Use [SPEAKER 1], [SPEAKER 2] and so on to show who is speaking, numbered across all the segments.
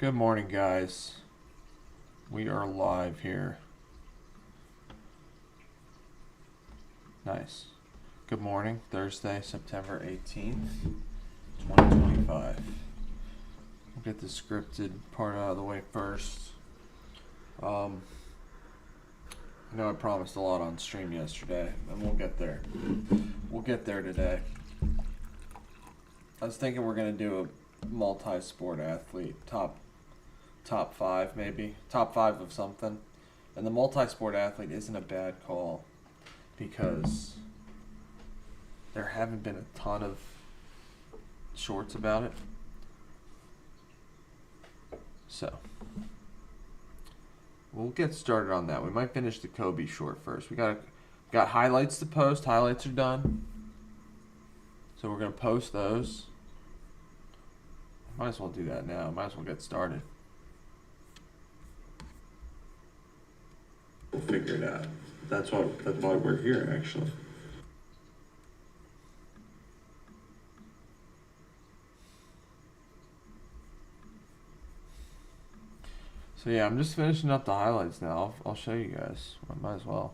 [SPEAKER 1] Good morning, guys. We are live here. Nice. Good morning, Thursday, September 18th, 2025. We'll get the scripted part out of the way first. I know I promised a lot on stream yesterday, and we'll get there. We'll get there today. I was thinking we're going to do a multi-sport athlete, top five maybe, top five of something. And the multi-sport athlete isn't a bad call because there haven't been a ton of shorts about it. So we'll get started on that. We might finish the Kobe short first. We got highlights to post. Highlights are done. So we're going to post those. Might as well do that now. Might as well get started.
[SPEAKER 2] We'll figure it out. That's why we're here, actually.
[SPEAKER 1] So yeah, I'm just finishing up the highlights now. I'll show you guys. I might as well.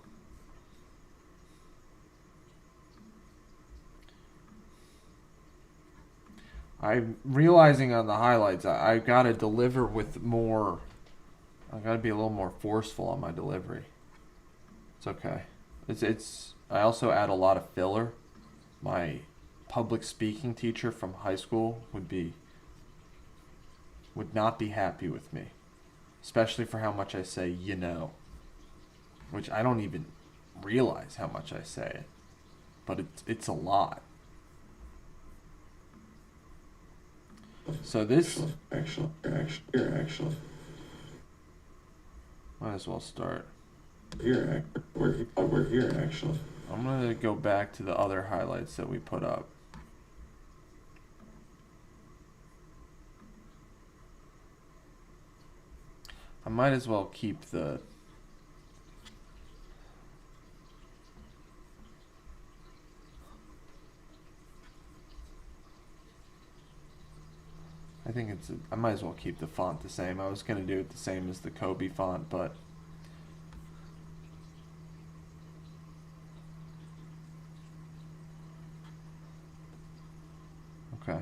[SPEAKER 1] I'm realizing on the highlights, I gotta deliver with more. I gotta be a little more forceful on my delivery. It's okay. It's. I also add a lot of filler. My public speaking teacher from high school would not be happy with me, especially for how much I say which I don't even realize how much I say it, but it's a lot. So this
[SPEAKER 2] Actually.
[SPEAKER 1] might as well start.
[SPEAKER 2] We're here, actually.
[SPEAKER 1] I'm gonna go back to the other highlights that we put up. I might as well keep the I might as well keep the font the same. I was gonna do it the same as the Kobe font, but okay.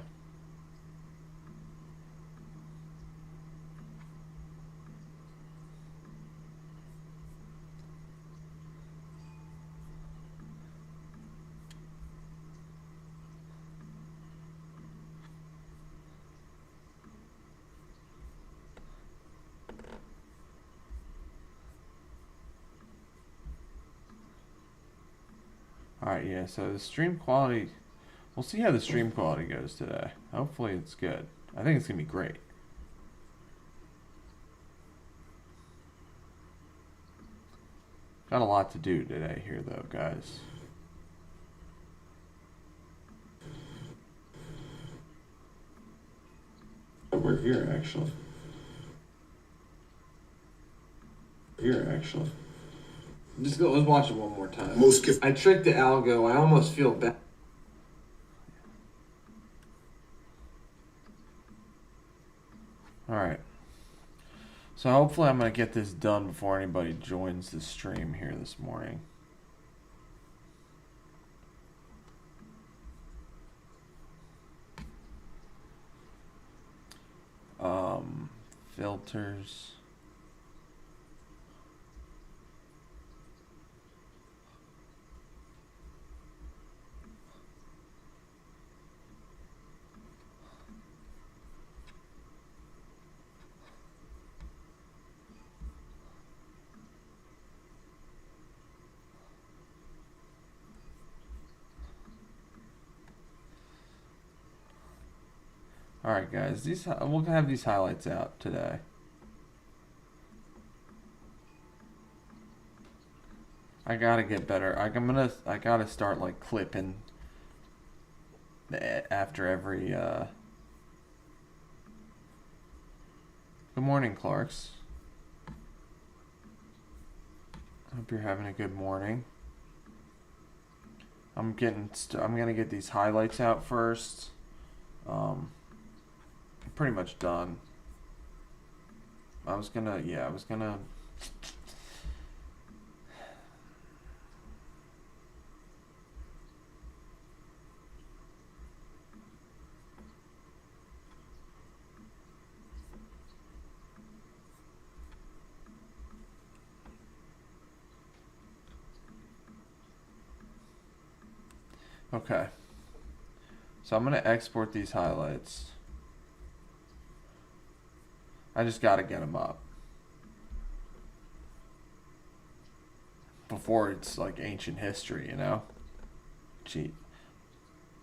[SPEAKER 1] Alright, yeah, so the stream quality, we'll see how the stream quality goes today. Hopefully it's good. I think it's going to be great. Got a lot to do today here, though, guys.
[SPEAKER 2] We're here, actually.
[SPEAKER 1] Just go. Let's watch it one more time.
[SPEAKER 3] Most
[SPEAKER 1] I tricked the algo. I almost feel bad. All right. So hopefully I'm gonna get this done before anybody joins the stream here this morning. Filters. All right, guys. We'll have these highlights out today. I gotta get better. I gotta start like clipping after every. Good morning, Clarks. Hope you're having a good morning. I'm gonna get these highlights out first. Pretty much done. I was gonna. Okay. So I'm gonna export these highlights. I just gotta get them up before it's like ancient history, you know? Gee.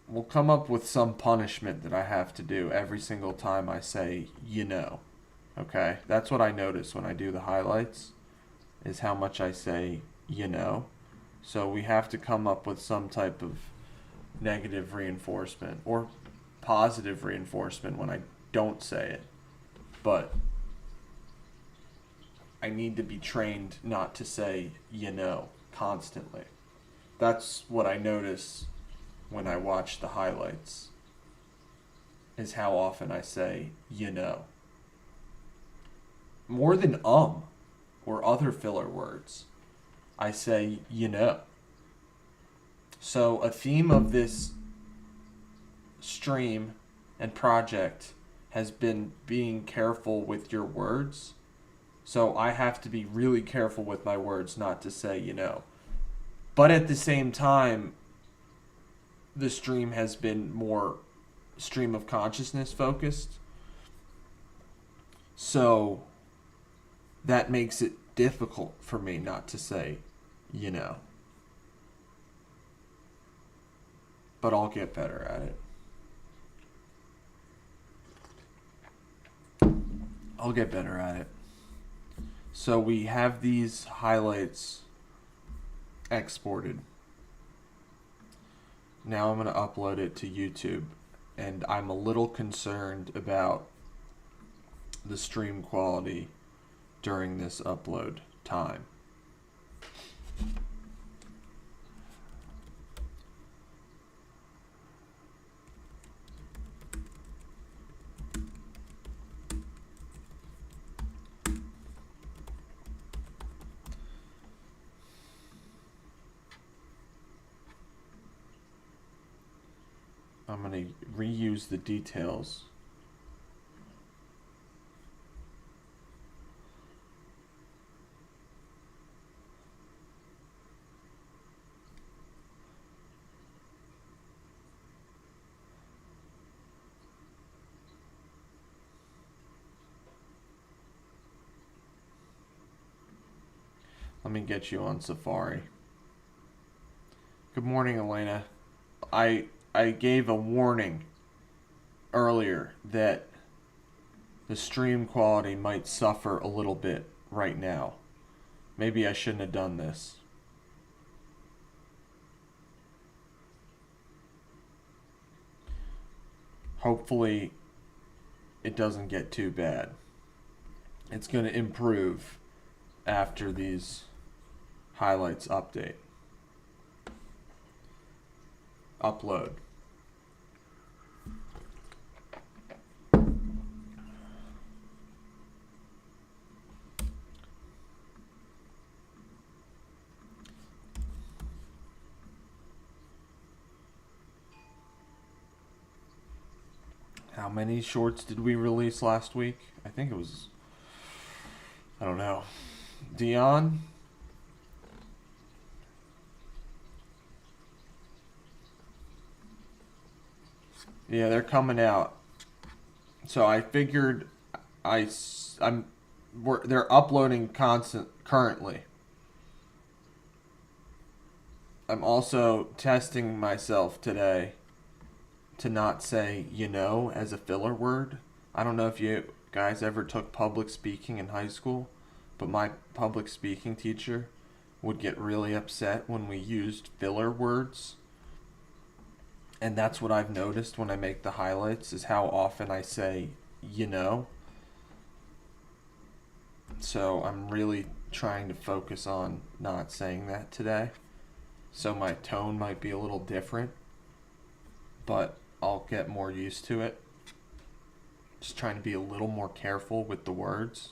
[SPEAKER 1] We'll come up with some punishment that I have to do every single time I say, you know. Okay? That's what I notice when I do the highlights, is how much I say, you know. So we have to come up with some type of negative reinforcement or positive reinforcement when I don't say it. But I need to be trained not to say, you know, constantly. That's what I notice when I watch the highlights, is how often I say, you know. More than or other filler words, I say, you know. So a theme of this stream and project has been being careful with your words. So I have to be really careful with my words not to say, you know. But at the same time, the stream has been more stream of consciousness focused. So that makes it difficult for me not to say, you know. But I'll get better at it. I'll get better at it. So we have these highlights exported. Now I'm going to upload it to YouTube, and I'm a little concerned about the stream quality during this upload time. I'm going to reuse the details. Let me get you on Safari. Good morning, Elena. I gave a warning earlier that the stream quality might suffer a little bit right now. Maybe I shouldn't have done this. Hopefully it doesn't get too bad. It's going to improve after these highlights update. Upload. How many shorts did we release last week? I think it was, I don't know. Dion? Yeah, they're coming out. So I figured they're uploading currently. I'm also testing myself today to not say, you know, as a filler word. I don't know if you guys ever took public speaking in high school, but my public speaking teacher would get really upset when we used filler words. And that's what I've noticed when I make the highlights, is how often I say, you know. So I'm really trying to focus on not saying that today. So my tone might be a little different, but I'll get more used to it. Just trying to be a little more careful with the words.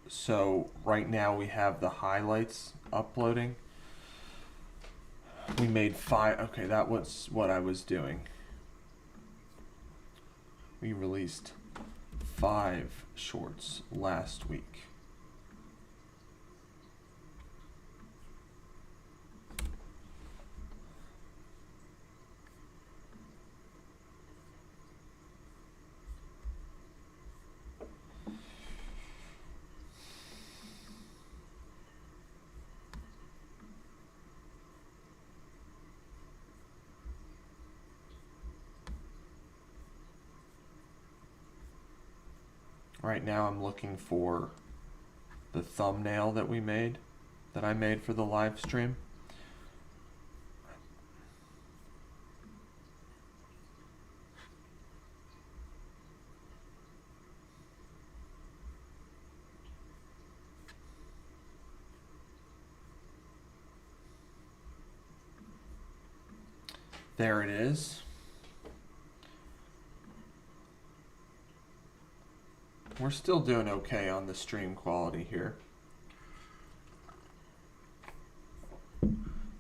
[SPEAKER 1] So right now we have the highlights uploading. We made 5. Okay, that was what I was doing. We released 5 shorts last week. Right now I'm looking for the thumbnail that I made for the live stream. There it is. We're still doing okay on the stream quality here.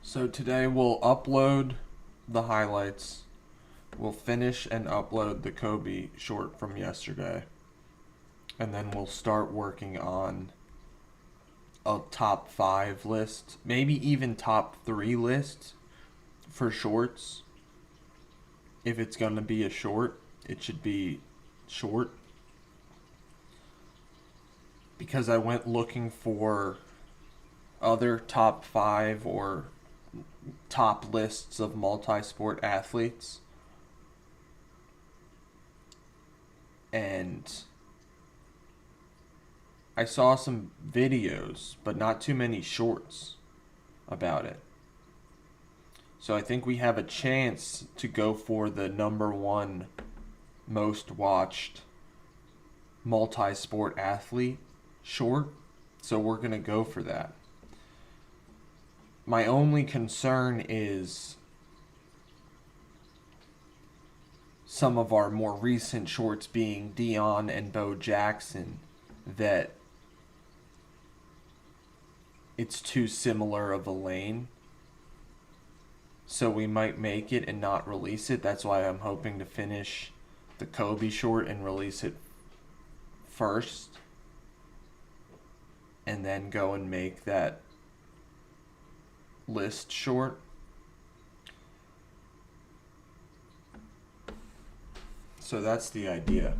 [SPEAKER 1] So today we'll upload the highlights. We'll finish and upload the Kobe short from yesterday. And then we'll start working on a top 5 list, maybe even top 3 list for shorts. If it's going to be a short, it should be short. Because I went looking for other top 5 or top lists of multi-sport athletes. And I saw some videos, but not too many shorts about it. So I think we have a chance to go for the number 1 most watched multi-sport athlete short. So we're going to go for that. My only concern is some of our more recent shorts being Dion and Bo Jackson, that it's too similar of a lane. So we might make it and not release it. That's why I'm hoping to finish the Kobe short and release it first. And then go and make that list short. So that's the idea.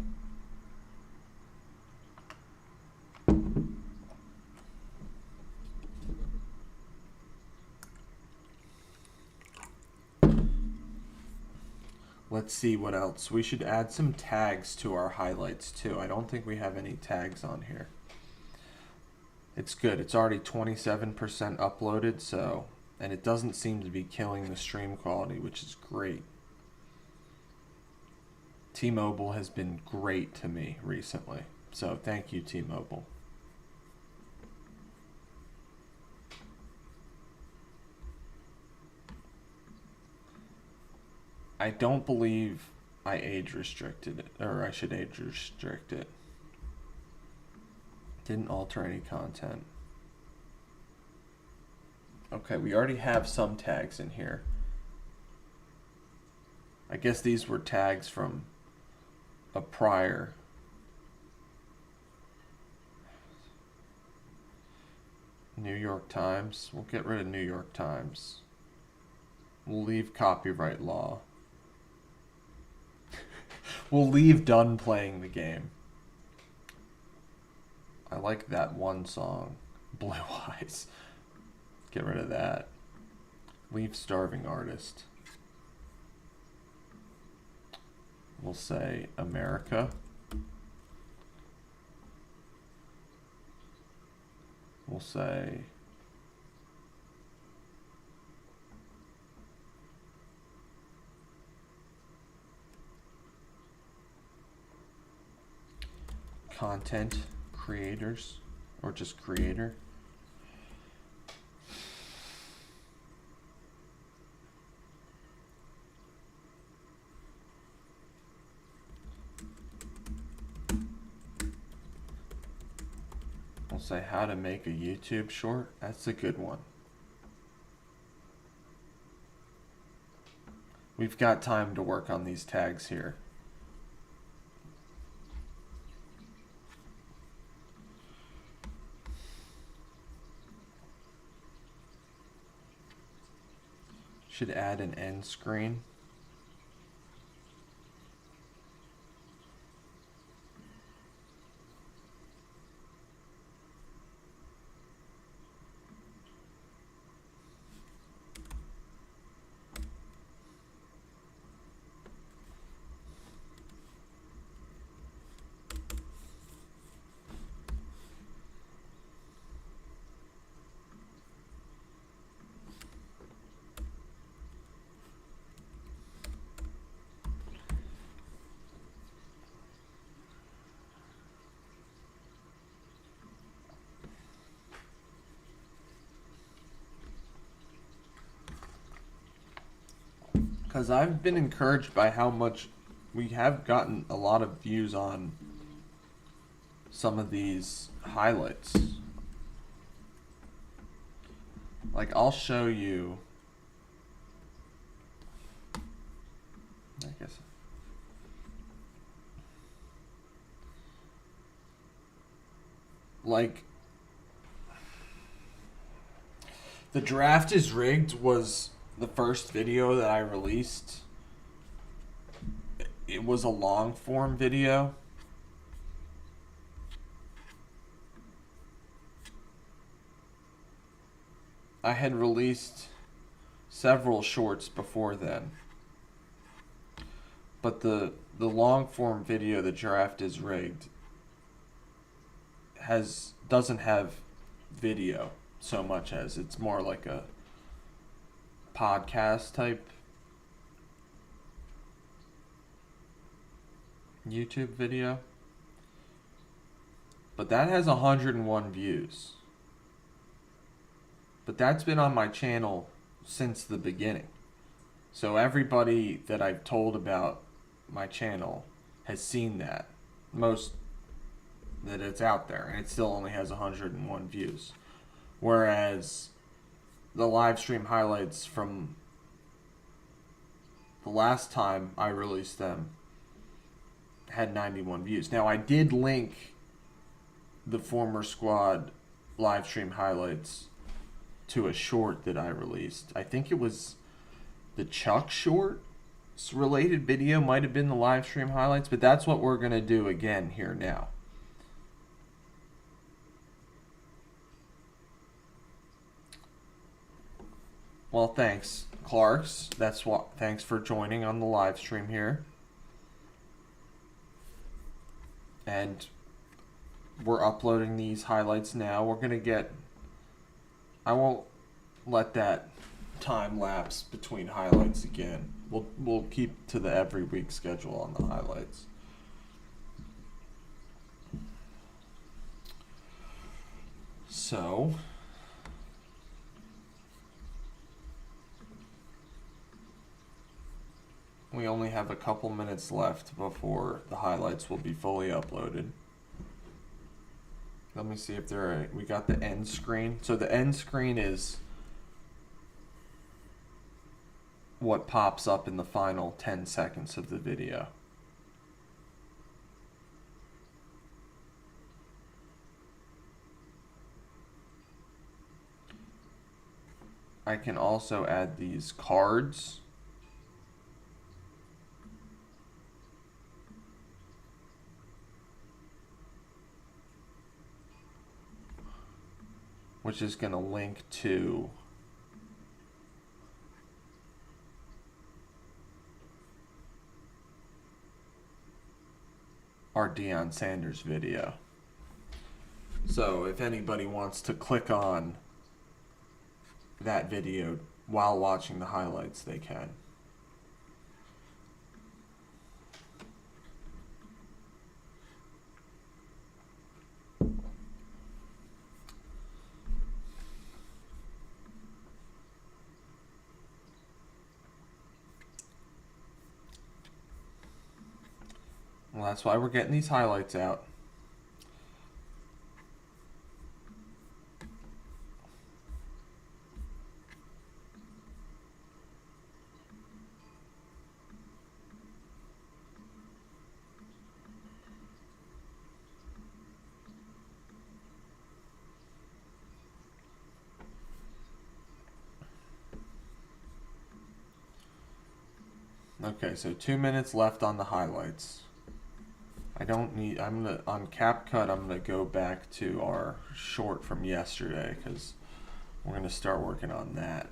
[SPEAKER 1] Let's see what else. We should add some tags to our highlights too. I don't think we have any tags on here. It's good. It's already 27% uploaded, so, and it doesn't seem to be killing the stream quality, which is great. T-Mobile has been great to me recently, so thank you, T-Mobile. I don't believe I age restricted it, or I should age restrict it. Didn't alter any content. Okay, we already have some tags in here. I guess these were tags from a prior. New York Times. We'll get rid of New York Times. We'll leave copyright law. We'll leave done playing the game. I like that one song, Blue Eyes. Get rid of that. Leave starving artist. We'll say America. We'll say content creators, or just creator. We'll say how to make a YouTube short. That's a good one. We've got time to work on these tags here. Should add an end screen. Because I've been encouraged by how much we have gotten a lot of views on some of these highlights. Like, I'll show you. I guess. Like, the draft is rigged was the first video that I released. It was a long form video. I had released several shorts before then. But the long form video, the draft is rigged, doesn't have video so much as it's more like a podcast type YouTube video. But that has 101 views. But that's been on my channel since the beginning. So everybody that I've told about my channel has seen that. Most that it's out there, and it still only has 101 views. Whereas the live stream highlights from the last time I released them had 91 views. Now, I did link the former squad live stream highlights to a short that I released. I think it was the Chuck short related video, might have been the live stream highlights, but that's what we're going to do again here now. Well, thanks, Clarks. Thanks for joining on the live stream here. And we're uploading these highlights now. We're going to get... I won't let that time lapse between highlights again. We'll keep to the every week schedule on the highlights. So... we only have a couple minutes left before the highlights will be fully uploaded. Let me see if we got the end screen. So the end screen is what pops up in the final 10 seconds of the video. I can also add these cards. Which is going to link to our Deion Sanders video. So if anybody wants to click on that video while watching the highlights, they can. Well, that's why we're getting these highlights out. Okay, so 2 minutes left on the highlights. I'm gonna, on CapCut, I'm gonna go back to our short from yesterday because we're gonna start working on that.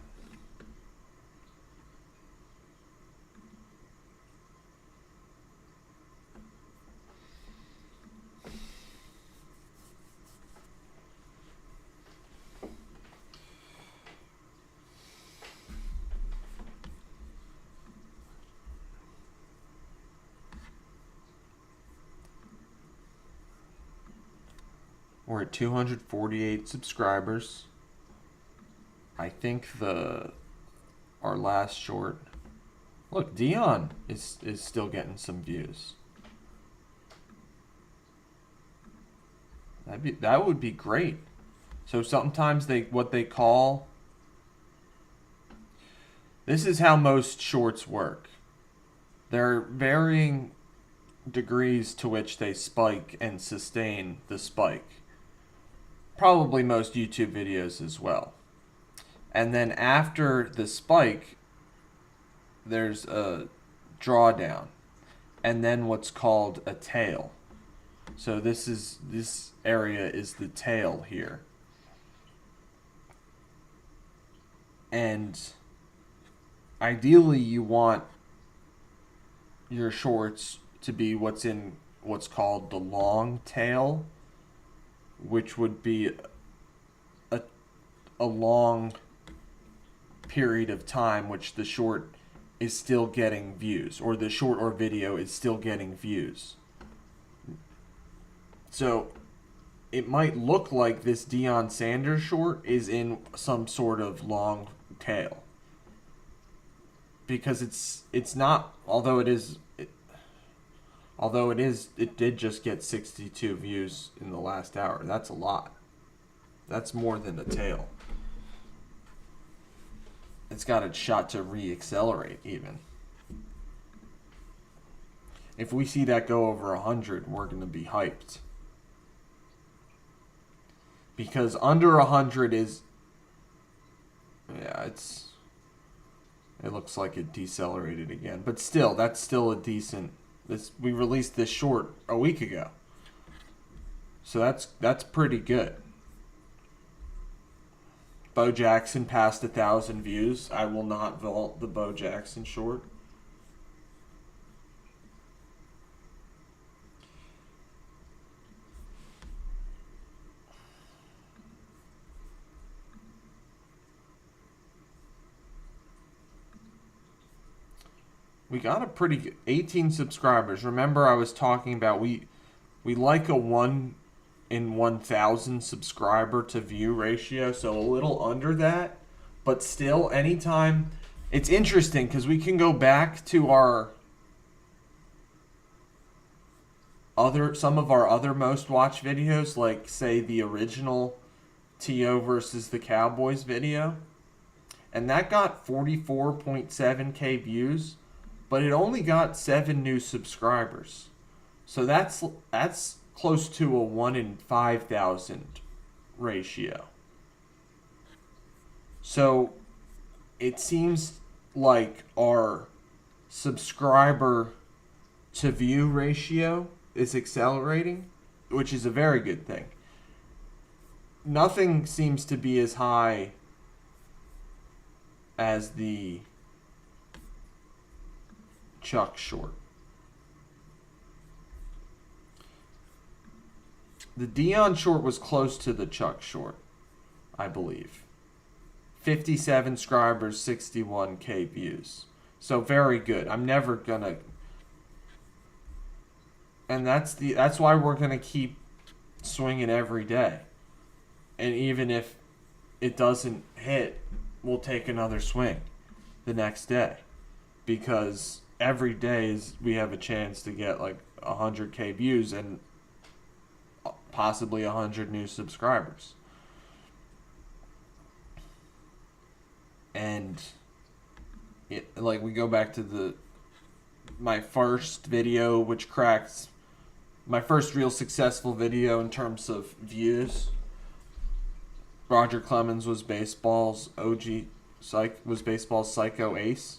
[SPEAKER 1] We're at 248 subscribers. I think our last short. Look, Dion is still getting some views. That would be great. So sometimes what they call, this is how most shorts work. There are varying degrees to which they spike and sustain the spike. Probably most YouTube videos as well. And then after the spike, there's a drawdown, and then what's called a tail. So this area is the tail here. And ideally you want your shorts to be what's called the long tail, which would be a long period of time which the short is still getting views, or the short or video is still getting views. So it might look like this Deion Sanders short is in some sort of long tail, because it's not, it did just get 62 views in the last hour. That's a lot. That's more than a tail. It's got a shot to re-accelerate even. If we see that go over 100, we're going to be hyped. Because under 100 is... Yeah, it looks like it decelerated again. But still, that's still a decent... We released this short a week ago. So that's pretty good. Bo Jackson passed 1,000 views. I will not vault the Bo Jackson short. We got a pretty good 18 subscribers. Remember, I was talking about we like a 1 in 1,000 subscriber to view ratio, so a little under that, but still, anytime. It's interesting because we can go back to some of our other most watched videos, like say the original T.O. versus the Cowboys video, and that got 44.7k views, but it only got 7 new subscribers. So that's close to a 1 in 5,000 ratio. So it seems like our subscriber to view ratio is accelerating, which is a very good thing. Nothing seems to be as high as the Chuck short. The Deion short was close to the Chuck short, I believe. 57 subscribers, 61k views. So very good. I'm never gonna, and that's why we're gonna keep swinging every day. And even if it doesn't hit, we'll take another swing the next day, because every day we have a chance to get like 100k views and possibly 100 new subscribers. And like we go back to my first video, which cracks my first real successful video in terms of views. Roger Clemens was baseball's OG, was baseball's psycho ace.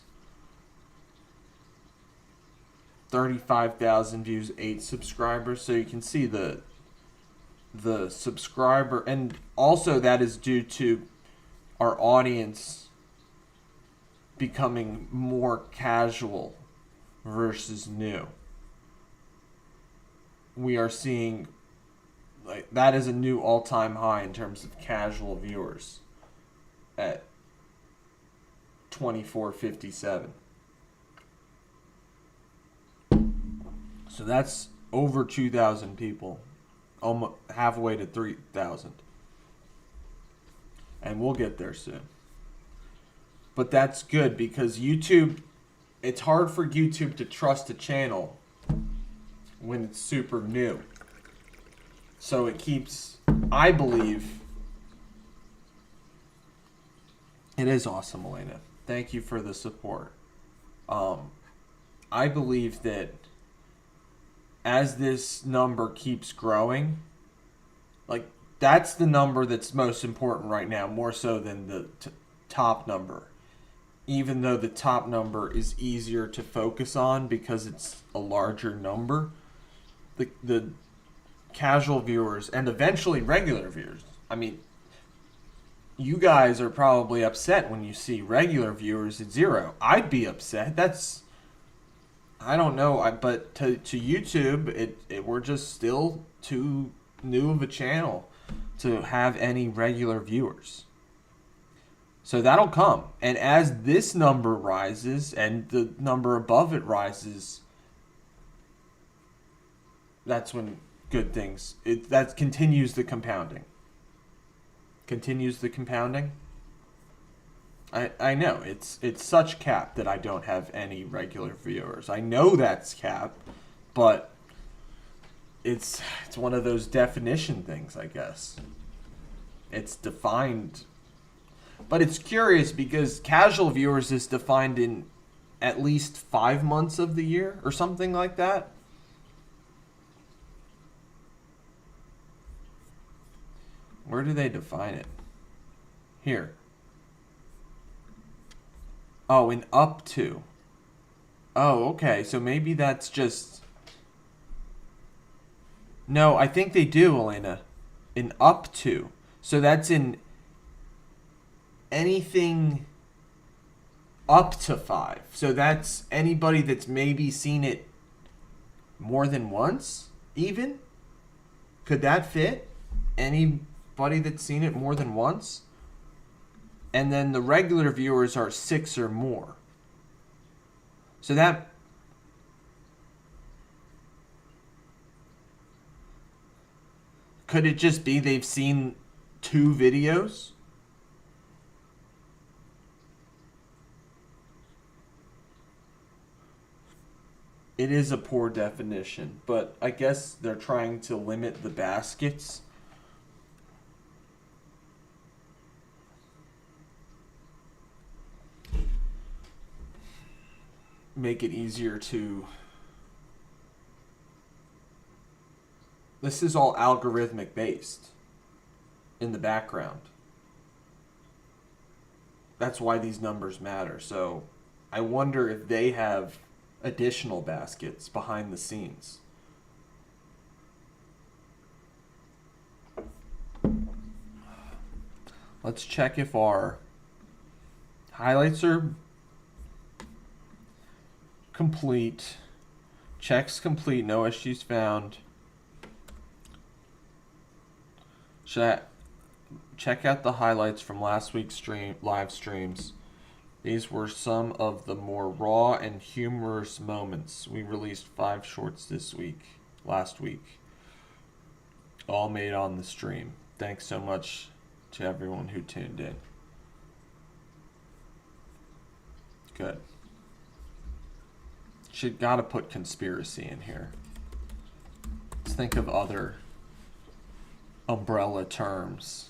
[SPEAKER 1] 35,000 views, 8 subscribers. So you can see the subscriber, and also that is due to our audience becoming more casual versus new. We are seeing like that is a new all-time high in terms of casual viewers at 2457. So that's over 2,000 people, almost halfway to 3,000. And we'll get there soon. But that's good because YouTube, it's hard for YouTube to trust a channel when it's super new. So it keeps, I believe, it is awesome, Elena. Thank you for the support. I believe that as this number keeps growing, like that's the number that's most important right now, more so than the top number. Even though the top number is easier to focus on because it's a larger number, the casual viewers and eventually regular viewers. I mean, you guys are probably upset when you see regular viewers at 0. I'd be upset. That's, I don't know, but to YouTube, we're just still too new of a channel to have any regular viewers. So that'll come. And as this number rises and the number above it rises, that's when good things, that continues the compounding. Continues the compounding. I know, it's such cap that I don't have any regular viewers. I know that's cap, but it's one of those definition things, I guess. It's defined. But it's curious because casual viewers is defined in at least 5 months of the year or something like that. Where do they define it? Here. Oh, in up to. Oh, okay. So maybe that's just... No, I think they do, Elena. In up to. So that's in anything up to 5. So that's anybody that's maybe seen it more than once, even? Could that fit? Anybody that's seen it more than once? And then the regular viewers are 6 or more. So that... Could it just be they've seen 2 videos? It is a poor definition, but I guess they're trying to limit the baskets. Make it easier to... This is all algorithmic based in the background. That's why these numbers matter. So I wonder if they have additional baskets behind the scenes. Let's check if our highlights are complete. Checks complete. No issues found. Check out the highlights from last week's live streams. These were some of the more raw and humorous moments. We released 5 shorts last week. All made on the stream. Thanks so much to everyone who tuned in. Good. Gotta put conspiracy in here. Let's think of other umbrella terms.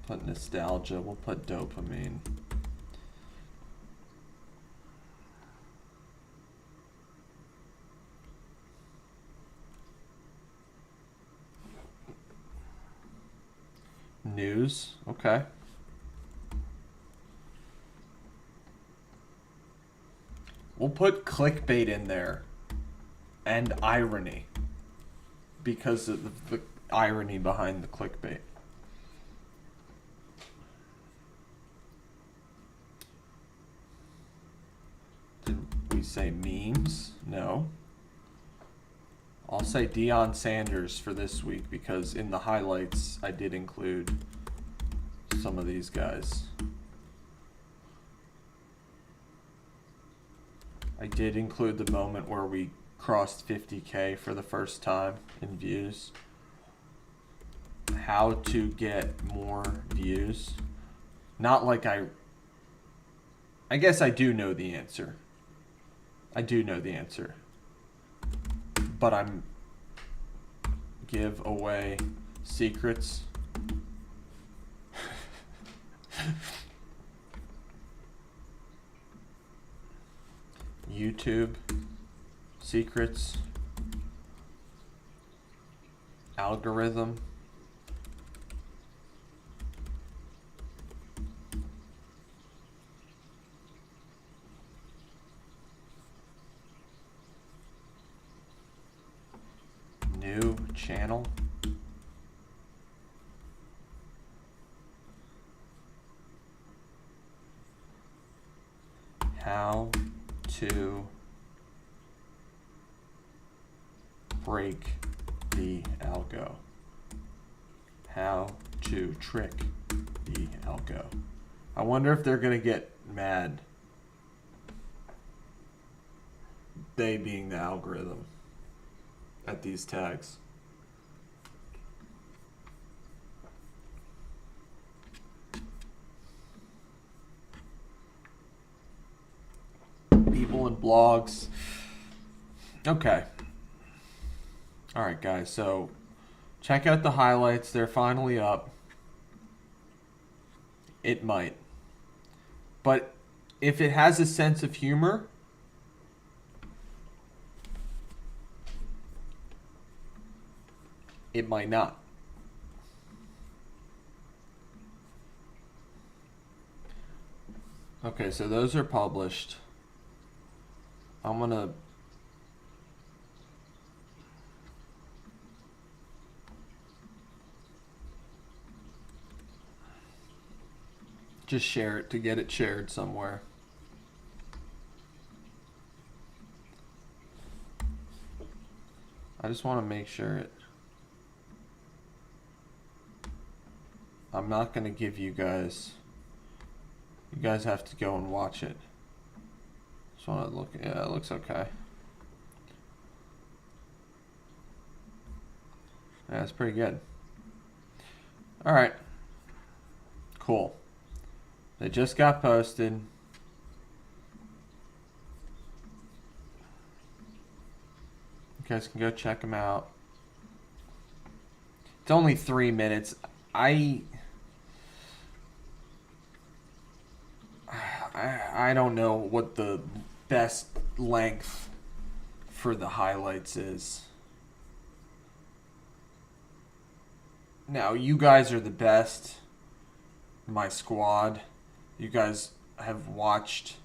[SPEAKER 1] Put nostalgia, we'll put dopamine. News. Okay. We'll put clickbait in there and irony because of the irony behind the clickbait. Did we say memes? No. I'll say Deion Sanders for this week because in the highlights I did include some of these guys. I did include the moment where we crossed 50K for the first time in views. How to get more views. Not like I guess I do know the answer. I do know the answer. But I'm give away secrets. YouTube secrets. Algorithm. New channel. How to break the algo. How to trick the algo. I wonder if they're going to get mad. They being the algorithm. At these tags. People in blogs. Okay. All right, guys. So check out the highlights. They're finally up. It might. But if it has a sense of humor, it might not. Okay, so those are published. I'm gonna just share it to get it shared somewhere. I just want to make sure it. I'm not going to give you guys. You guys have to go and watch it. Just want to look. Yeah, it looks okay. Yeah, it's pretty good. All right. Cool. They just got posted. You guys can go check them out. It's only 3 minutes. I don't know what the best length for the highlights is. Now, you guys are the best. My squad. You guys have watched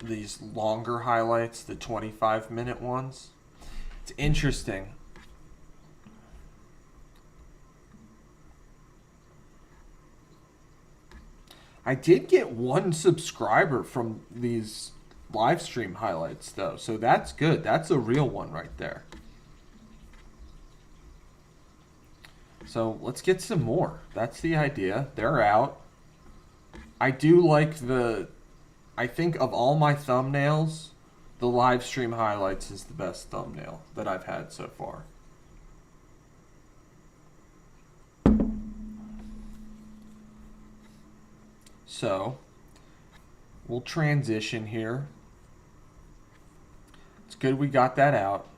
[SPEAKER 1] these longer highlights, the 25-minute ones. It's interesting. I did get 1 subscriber from these live stream highlights, though, so that's good. That's a real one right there. So let's get some more. That's the idea. They're out. I do like the... I think of all my thumbnails, the live stream highlights is the best thumbnail that I've had so far. So, we'll transition here. It's good we got that out.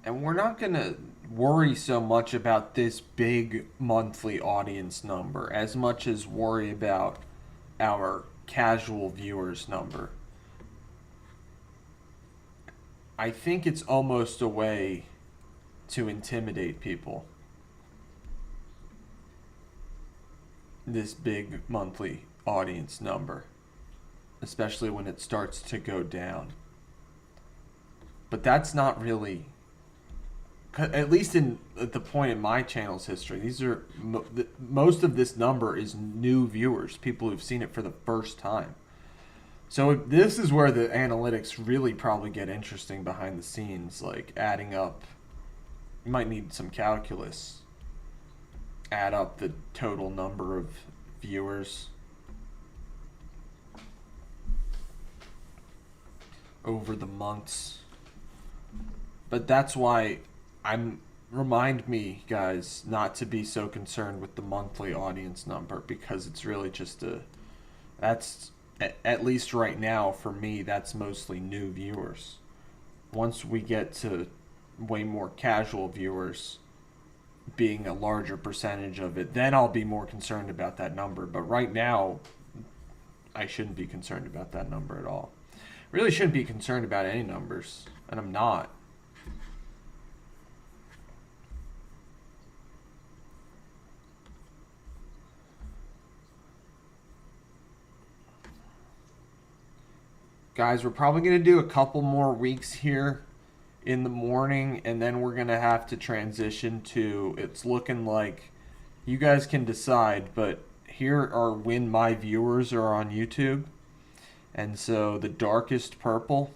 [SPEAKER 1] And we're not going to worry so much about this big monthly audience number as much as worry about our casual viewers number. I think it's almost a way to intimidate people. This big monthly audience number, especially when it starts to go down. But that's not really, at least at the point in my channel's history, these are most of this number is new viewers, people who've seen it for the first time. So this is where the analytics really probably get interesting behind the scenes, like adding up. You might need some calculus. Add up the total number of viewers over the months. But that's why remind me, guys, not to be so concerned with the monthly audience number, because it's really just that's at least right now for me, that's mostly new viewers. Once we get to way more casual viewers being a larger percentage of it, then I'll be more concerned about that number. But right now, I shouldn't be concerned about that number at all. Really shouldn't be concerned about any numbers, and I'm not. Guys, we're probably going to do a couple more weeks here in the morning, and then we're going to have to transition to, it's looking like, you guys can decide, but here are when my viewers are on YouTube. And so the darkest purple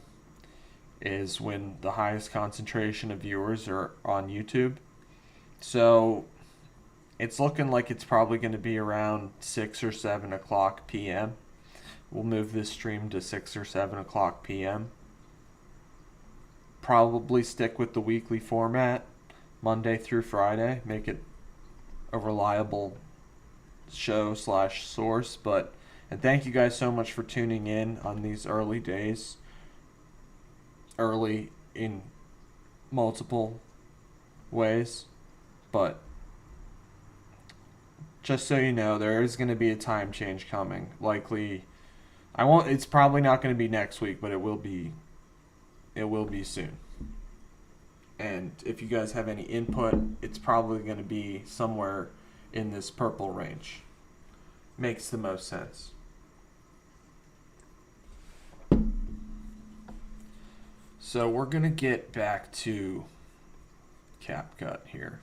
[SPEAKER 1] is when the highest concentration of viewers are on YouTube. So it's looking like it's probably going to be around 6 or 7 o'clock p.m. We'll move this stream to 6 or 7 o'clock p.m. Probably stick with the weekly format, Monday through Friday. Make it a reliable show/source. And thank you guys so much for tuning in on these early days. Early in multiple ways. But just so you know, there is going to be a time change coming. Likely, it's probably not going to be next week, but it will be soon. And if you guys have any input, it's probably going to be somewhere in this purple range. Makes the most sense. So we're going to get back to CapCut here.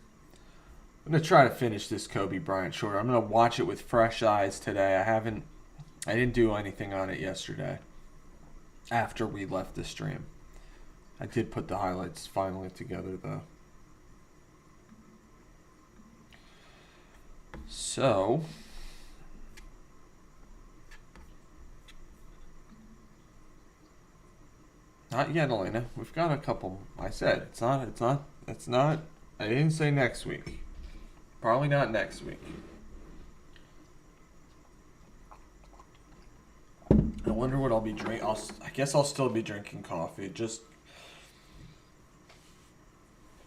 [SPEAKER 1] I'm going to try to finish this Kobe Bryant short. I'm going to watch it with fresh eyes today. I didn't do anything on it yesterday after we left the stream. I did put the highlights finally together, though. So, not yet, Elena. We've got a couple. I said it's not. I didn't say next week. Probably not next week. I wonder what I'll be drinking. I guess I'll still be drinking coffee. Just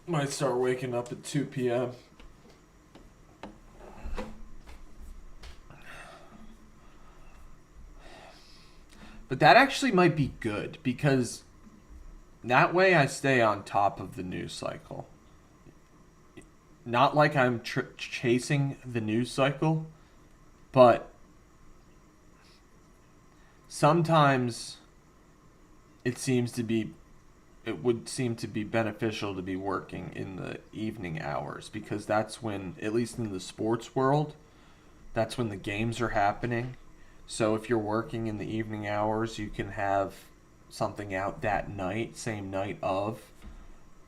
[SPEAKER 1] might start waking up at 2 p.m. But that actually might be good, because that way I stay on top of the news cycle. Not like I'm chasing the news cycle, but sometimes it would seem to be beneficial to be working in the evening hours, because that's when, at least in the sports world, that's when the games are happening. So if you're working in the evening hours, you can have something out that night, same night of,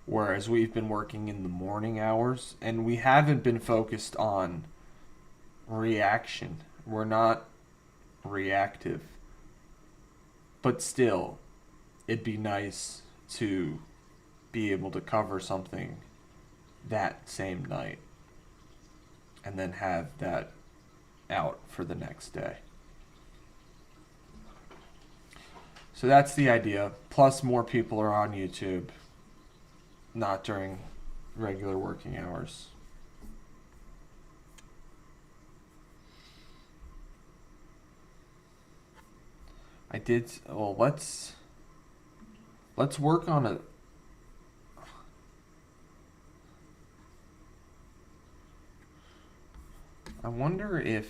[SPEAKER 1] whereas we've been working in the morning hours, and we haven't been focused on reaction. We're not reactive. But still, it'd be nice to be able to cover something that same night and then have that out for the next day. So that's the idea. Plus, more people are on YouTube. not during regular working hours. I did. Well, let's work on a. I wonder if.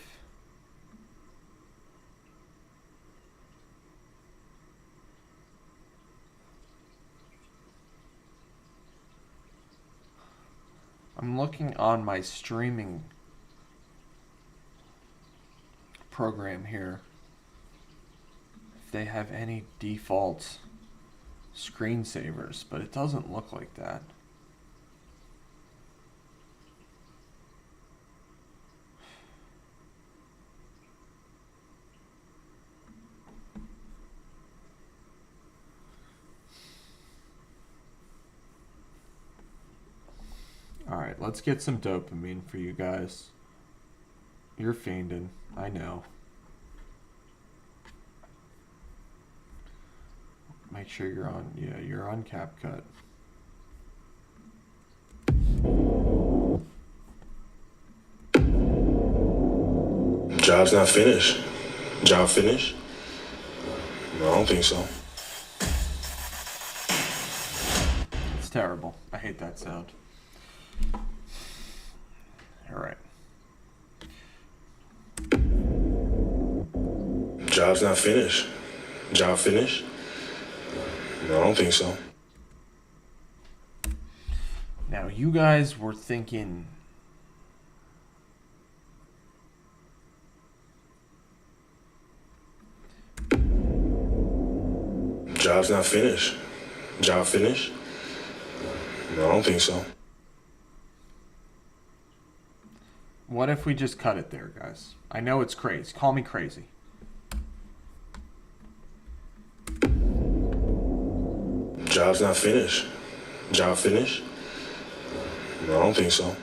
[SPEAKER 1] I'm looking on my streaming program here. If they have any default screensavers, but it doesn't look like that. Alright, let's get some dopamine for you guys. You're fiending, I know. Make sure you're on, yeah, you're on CapCut.
[SPEAKER 3] Job's not finished. Job finished? No, I don't think so.
[SPEAKER 1] It's terrible. I hate that sound. Alright.
[SPEAKER 3] Job's not finished. Job finished? No, I don't think so.
[SPEAKER 1] Now, you guys were thinking...
[SPEAKER 3] Job's not finished. Job finished? No, I don't think so.
[SPEAKER 1] What if we just cut it there, guys? I know it's crazy. Call me crazy.
[SPEAKER 3] Job's not finished. Job finished? No, I don't think so.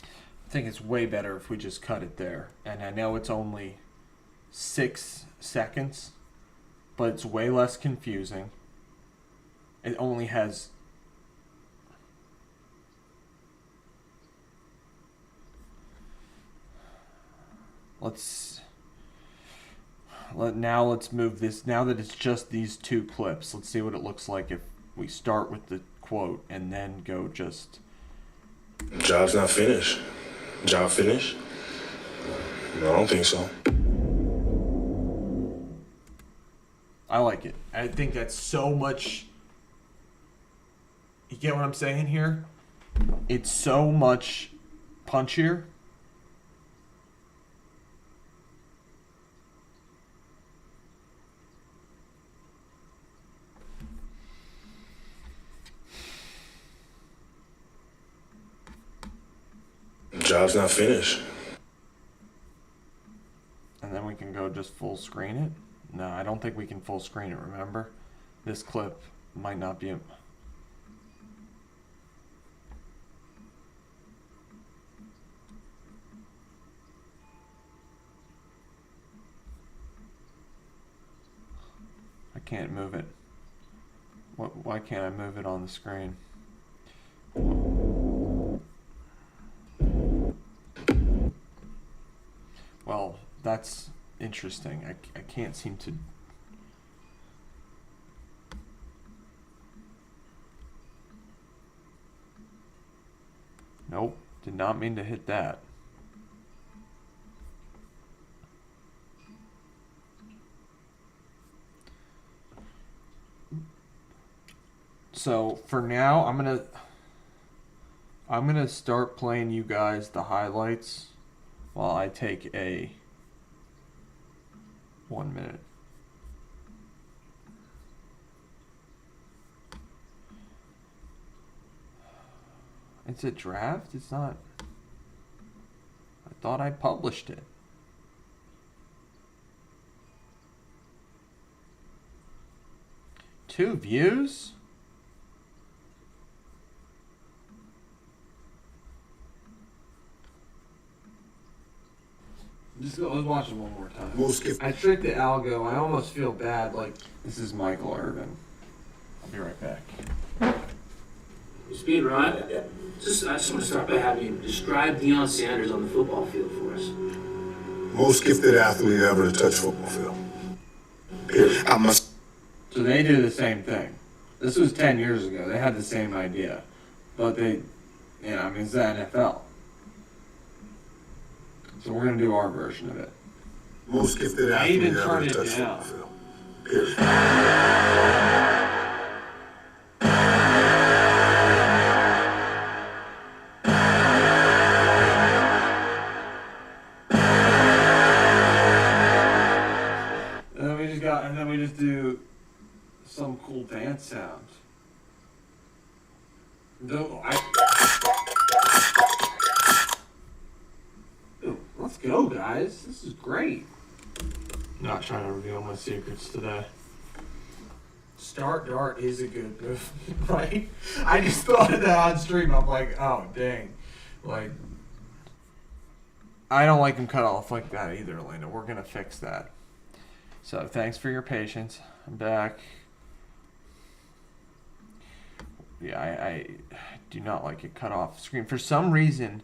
[SPEAKER 1] I think it's way better if we just cut it there. And I know it's only 6 seconds, but it's way less confusing. It only has... Now let's move this. Now that it's just these 2 clips, let's see what it looks like if we start with the quote and then go just...
[SPEAKER 3] Job's not finished. Job finished? No, I don't think so.
[SPEAKER 1] I like it. I think that's so much... You get what I'm saying here? It's so much punchier.
[SPEAKER 3] Job's not finished.
[SPEAKER 1] And then we can go just full screen it. No, I don't think we can full screen it, remember? This clip might not be... I can't move it. Why can't I move it on the screen? Well, that's interesting. I can't seem to... Nope, did not mean to hit that. So for now, I'm gonna start playing you guys the highlights while I take a 1 minute. It's a draft? It's not... I thought I published it. Two views? Let's watch it one more time.
[SPEAKER 4] We'll skip.
[SPEAKER 1] I tricked the algo. I almost feel bad. Like, this is Michael Irvin. I'll be right back.
[SPEAKER 4] Speed run. I just want to start by having you describe Deion Sanders on the football field for us.
[SPEAKER 5] Most gifted athlete ever to touch football field. Period. I must.
[SPEAKER 1] So they do the same thing. This was 10 years ago. They had the same idea. But they, it's the NFL. So we're going to do our version of it.
[SPEAKER 5] Most gifted
[SPEAKER 4] I
[SPEAKER 5] athlete
[SPEAKER 4] even
[SPEAKER 5] ever
[SPEAKER 4] turned
[SPEAKER 5] to
[SPEAKER 4] it
[SPEAKER 5] touch
[SPEAKER 4] down.
[SPEAKER 5] football field. Period.
[SPEAKER 1] And then we just do some cool dance sounds. Let's go, guys. This is great. Not trying to reveal my secrets today. Start dart is a good move, right? I just thought of that on stream. I'm like, oh, dang. Like, I don't like him cut off like that either, Elena. We're going to fix that. So, thanks for your patience. I'm back. Yeah, I do not like it cut off screen. For some reason,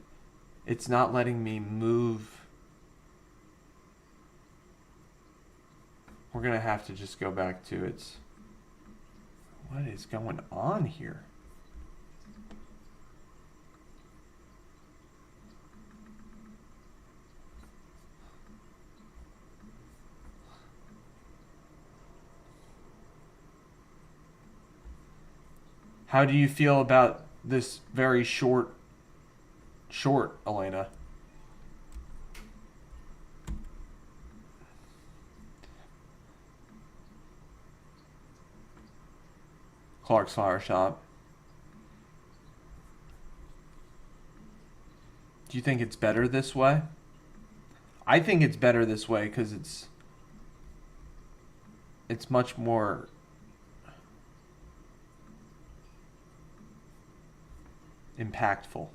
[SPEAKER 1] it's not letting me move. We're going to have to just go back to its... What is going on here? How do you feel about this very short, Elena? Clark's Flower Shop. Do you think it's better this way? I think it's better this way because it's much more impactful.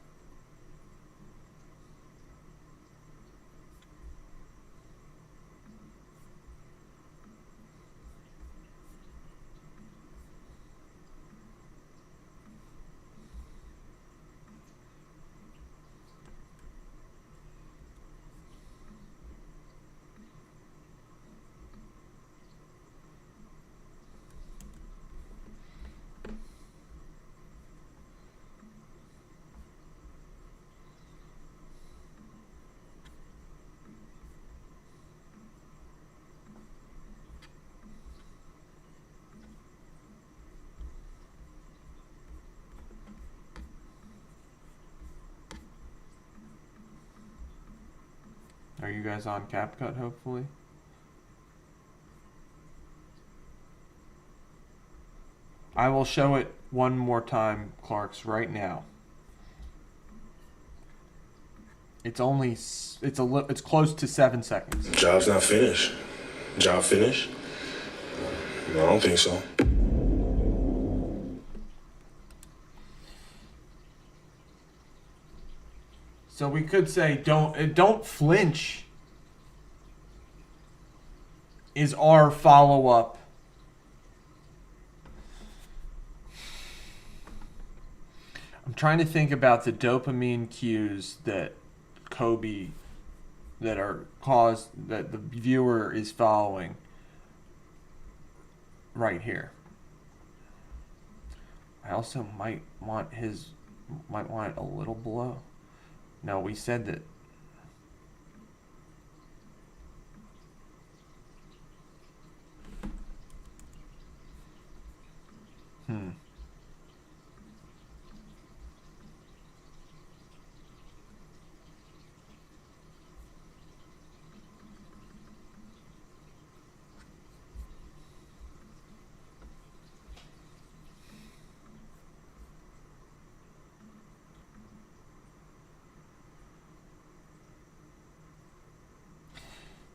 [SPEAKER 1] Are you guys on CapCut, hopefully? I will show it one more time, Clarks, right now. It's only, it's close to 7 seconds.
[SPEAKER 3] Job's not finished. Job finished? No, I don't think so.
[SPEAKER 1] So we could say don't flinch is our follow-up. I'm trying to think about the dopamine cues that Kobe that are caused that the viewer is following right here. I also might want it a little below. No, we said that.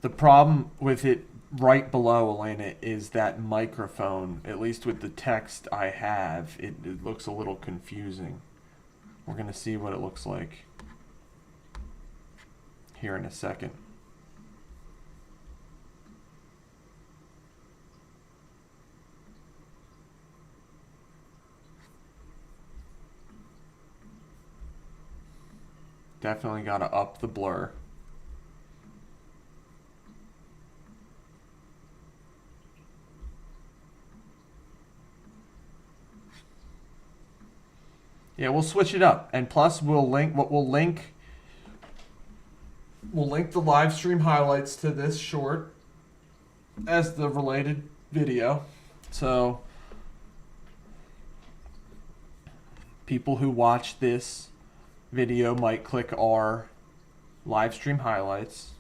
[SPEAKER 1] The problem with it right below, Elena, is that microphone. At least with the text I have, it looks a little confusing. We're going to see what it looks like here in a second. Definitely got to up the blur. Yeah, we'll switch it up. And plus we'll link the live stream highlights to this short as the related video. So people who watch this video might click our live stream highlights.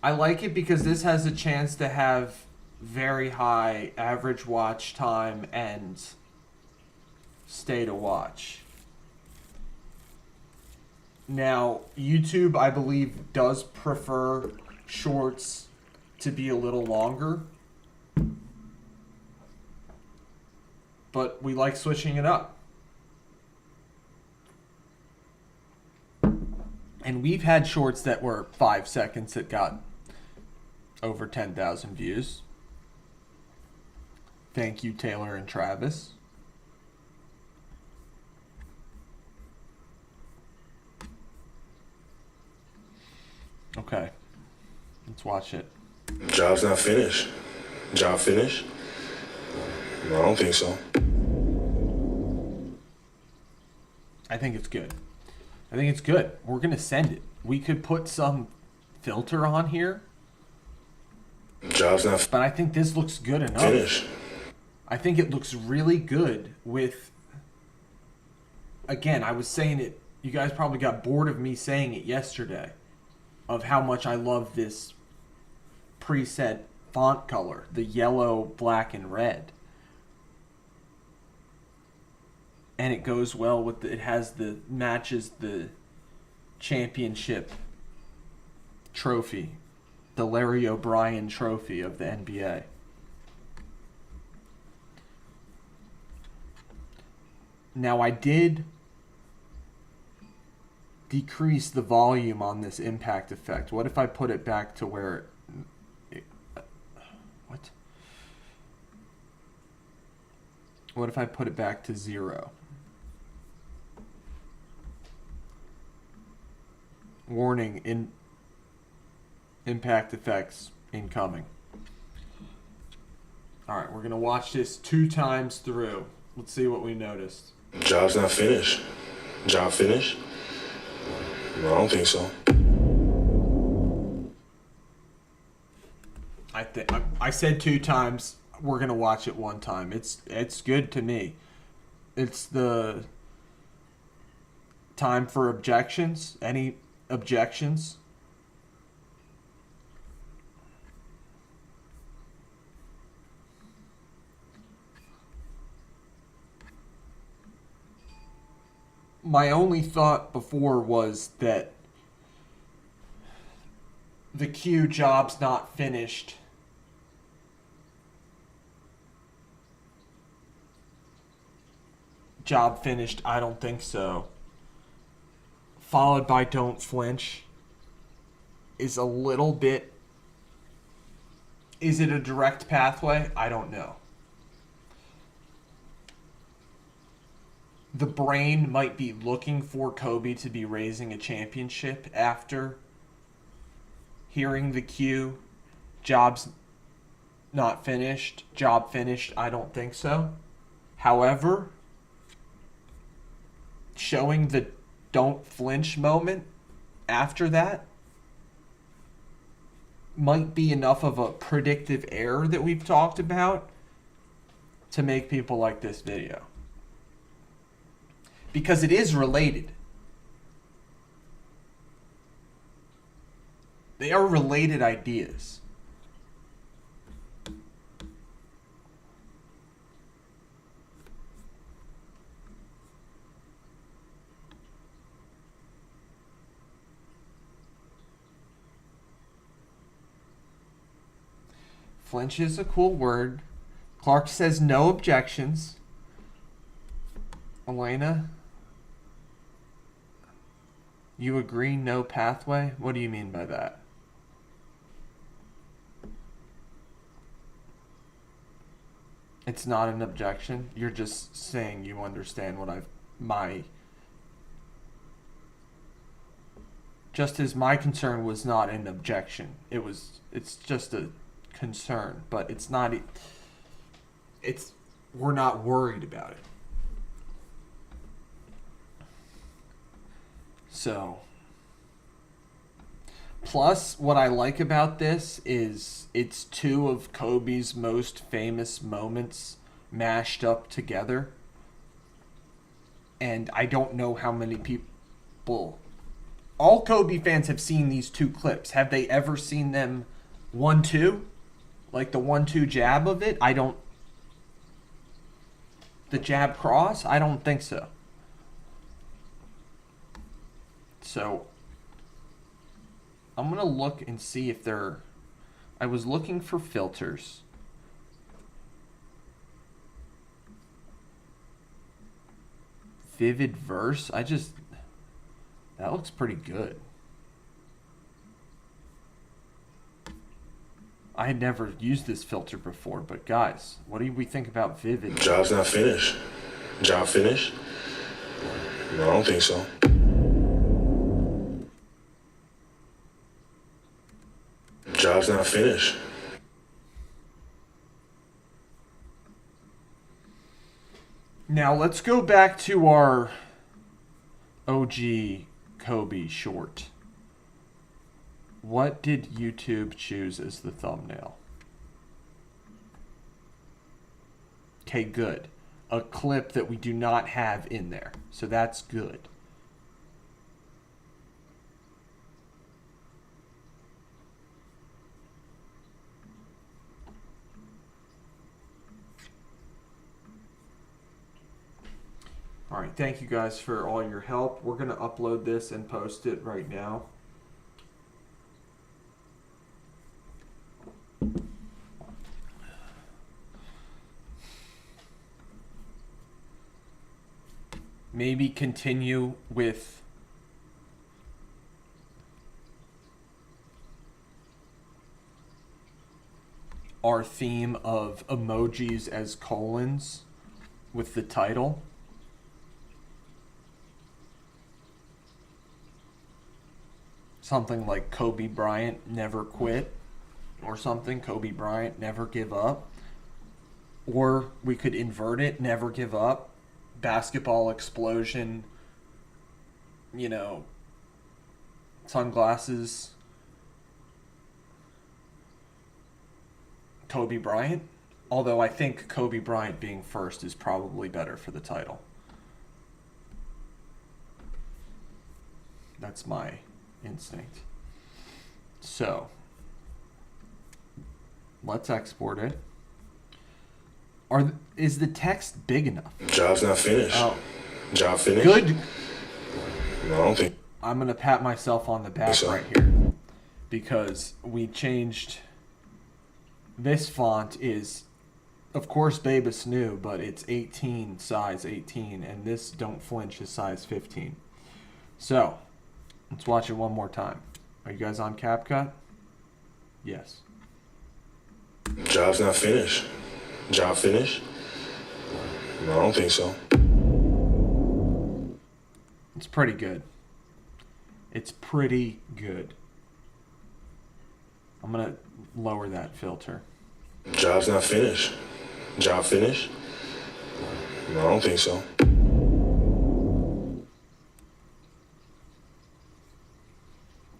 [SPEAKER 1] I like it because this has a chance to have very high average watch time and stay to watch. Now, YouTube, I believe, does prefer shorts to be a little longer. But we like switching it up. And we've had shorts that were 5 seconds that got over 10,000 views. Thank you, Taylor and Travis. Okay, let's watch it.
[SPEAKER 3] Job's not finished. Job finished? No, I don't think so.
[SPEAKER 1] I think it's good. I think it's good. We're going to send it. We could put some filter on here.
[SPEAKER 3] Job's not
[SPEAKER 1] But I think this looks good enough.
[SPEAKER 3] finished.
[SPEAKER 1] I think it looks really good with... Again, I was saying it... You guys probably got bored of me saying it yesterday. Of how much I love this preset font color. The yellow, black, and red. And it goes well with it has the matches the championship trophy, the Larry O'Brien trophy of the NBA. Now I did decrease the volume on this impact effect. What if I put it back to where what? What if I put it back to 0? Warning, impact effects incoming. Alright, we're going to watch this 2 times through. Let's see what we noticed.
[SPEAKER 3] Job's not finished. Job finished? No, I don't think so.
[SPEAKER 1] I said 2 times. We're going to watch it 1 time. It's good to me. It's the time for objections. Any objections? My only thought before was that the Q job's not finished. Job finished, I don't think so. Followed by don't flinch is a little bit... Is it a direct pathway? I don't know. The brain might be looking for Kobe to be raising a championship after hearing the cue. Job's not finished. Job finished. I don't think so. However, showing the don't flinch moment after that might be enough of a predictive error that we've talked about to make people like this video. Because it is related. They are related ideas. Flinch is a cool word. Clark says no objections. Elena. You agree no pathway? What do you mean by that? It's not an objection. You're just saying you understand what just as my concern was not an objection. It's just a concern, but we're not worried about it. So, plus what I like about this is it's two of Kobe's most famous moments mashed up together. And I don't know how many people, all Kobe fans have seen these two clips. Have they ever seen them 1-2? Like the 1-2 jab of it? The jab cross? I don't think so. So, I'm going to look and see if I was looking for filters. Vivid verse? That looks pretty good. I had never used this filter before, but guys, what do we think about Vivid?
[SPEAKER 3] Job's not finished. Job finished? No, I don't think so. Job's not finished.
[SPEAKER 1] Now let's go back to our OG Kobe short. What did YouTube choose as the thumbnail? Okay, good. A clip that we do not have in there. So that's good. All right, thank you guys for all your help. We're going to upload this and post it right now. Maybe continue with our theme of emojis as colons with the title. Something like Kobe Bryant never quit, or something. Kobe Bryant never give up. Or we could invert it, never give up. Basketball explosion, sunglasses. Kobe Bryant. Although I think Kobe Bryant being first is probably better for the title. That's my instinct. So, let's export it. Is the text big enough?
[SPEAKER 3] Job's not finished.
[SPEAKER 1] Oh.
[SPEAKER 3] Job finished?
[SPEAKER 1] Good.
[SPEAKER 3] No, I don't think.
[SPEAKER 1] I'm going to pat myself on the back
[SPEAKER 3] So?
[SPEAKER 1] right here. Because we changed... This font is, of course, Babus new, but it's 18, size 18. And this Don't Flinch is size 15. So... let's watch it one more time. Are you guys on CapCut? Yes.
[SPEAKER 3] Job's not finished. Job finished? No, I don't think so.
[SPEAKER 1] It's pretty good. It's pretty good. I'm going to lower that filter.
[SPEAKER 3] Job's not finished. Job finished? No, I don't think so.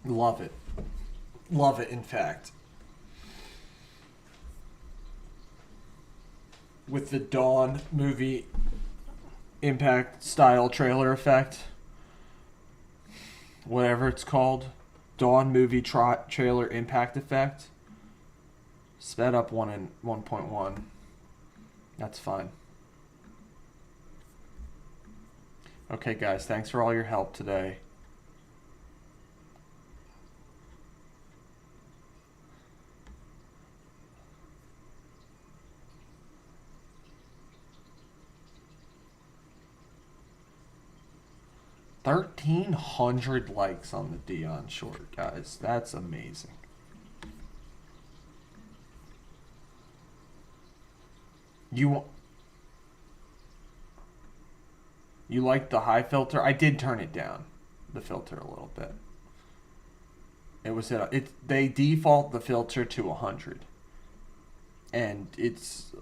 [SPEAKER 1] Love it. Love it, in fact. With the Dawn movie impact style trailer effect. Whatever it's called. Dawn movie trailer impact effect. Sped up 1 and 1.1. That's fine. Okay, guys, thanks for all your help today. 1,300 likes on the Dion short, guys. That's amazing. You like the high filter? I did turn it down, the filter a little bit. It was they default the filter to 100, and it's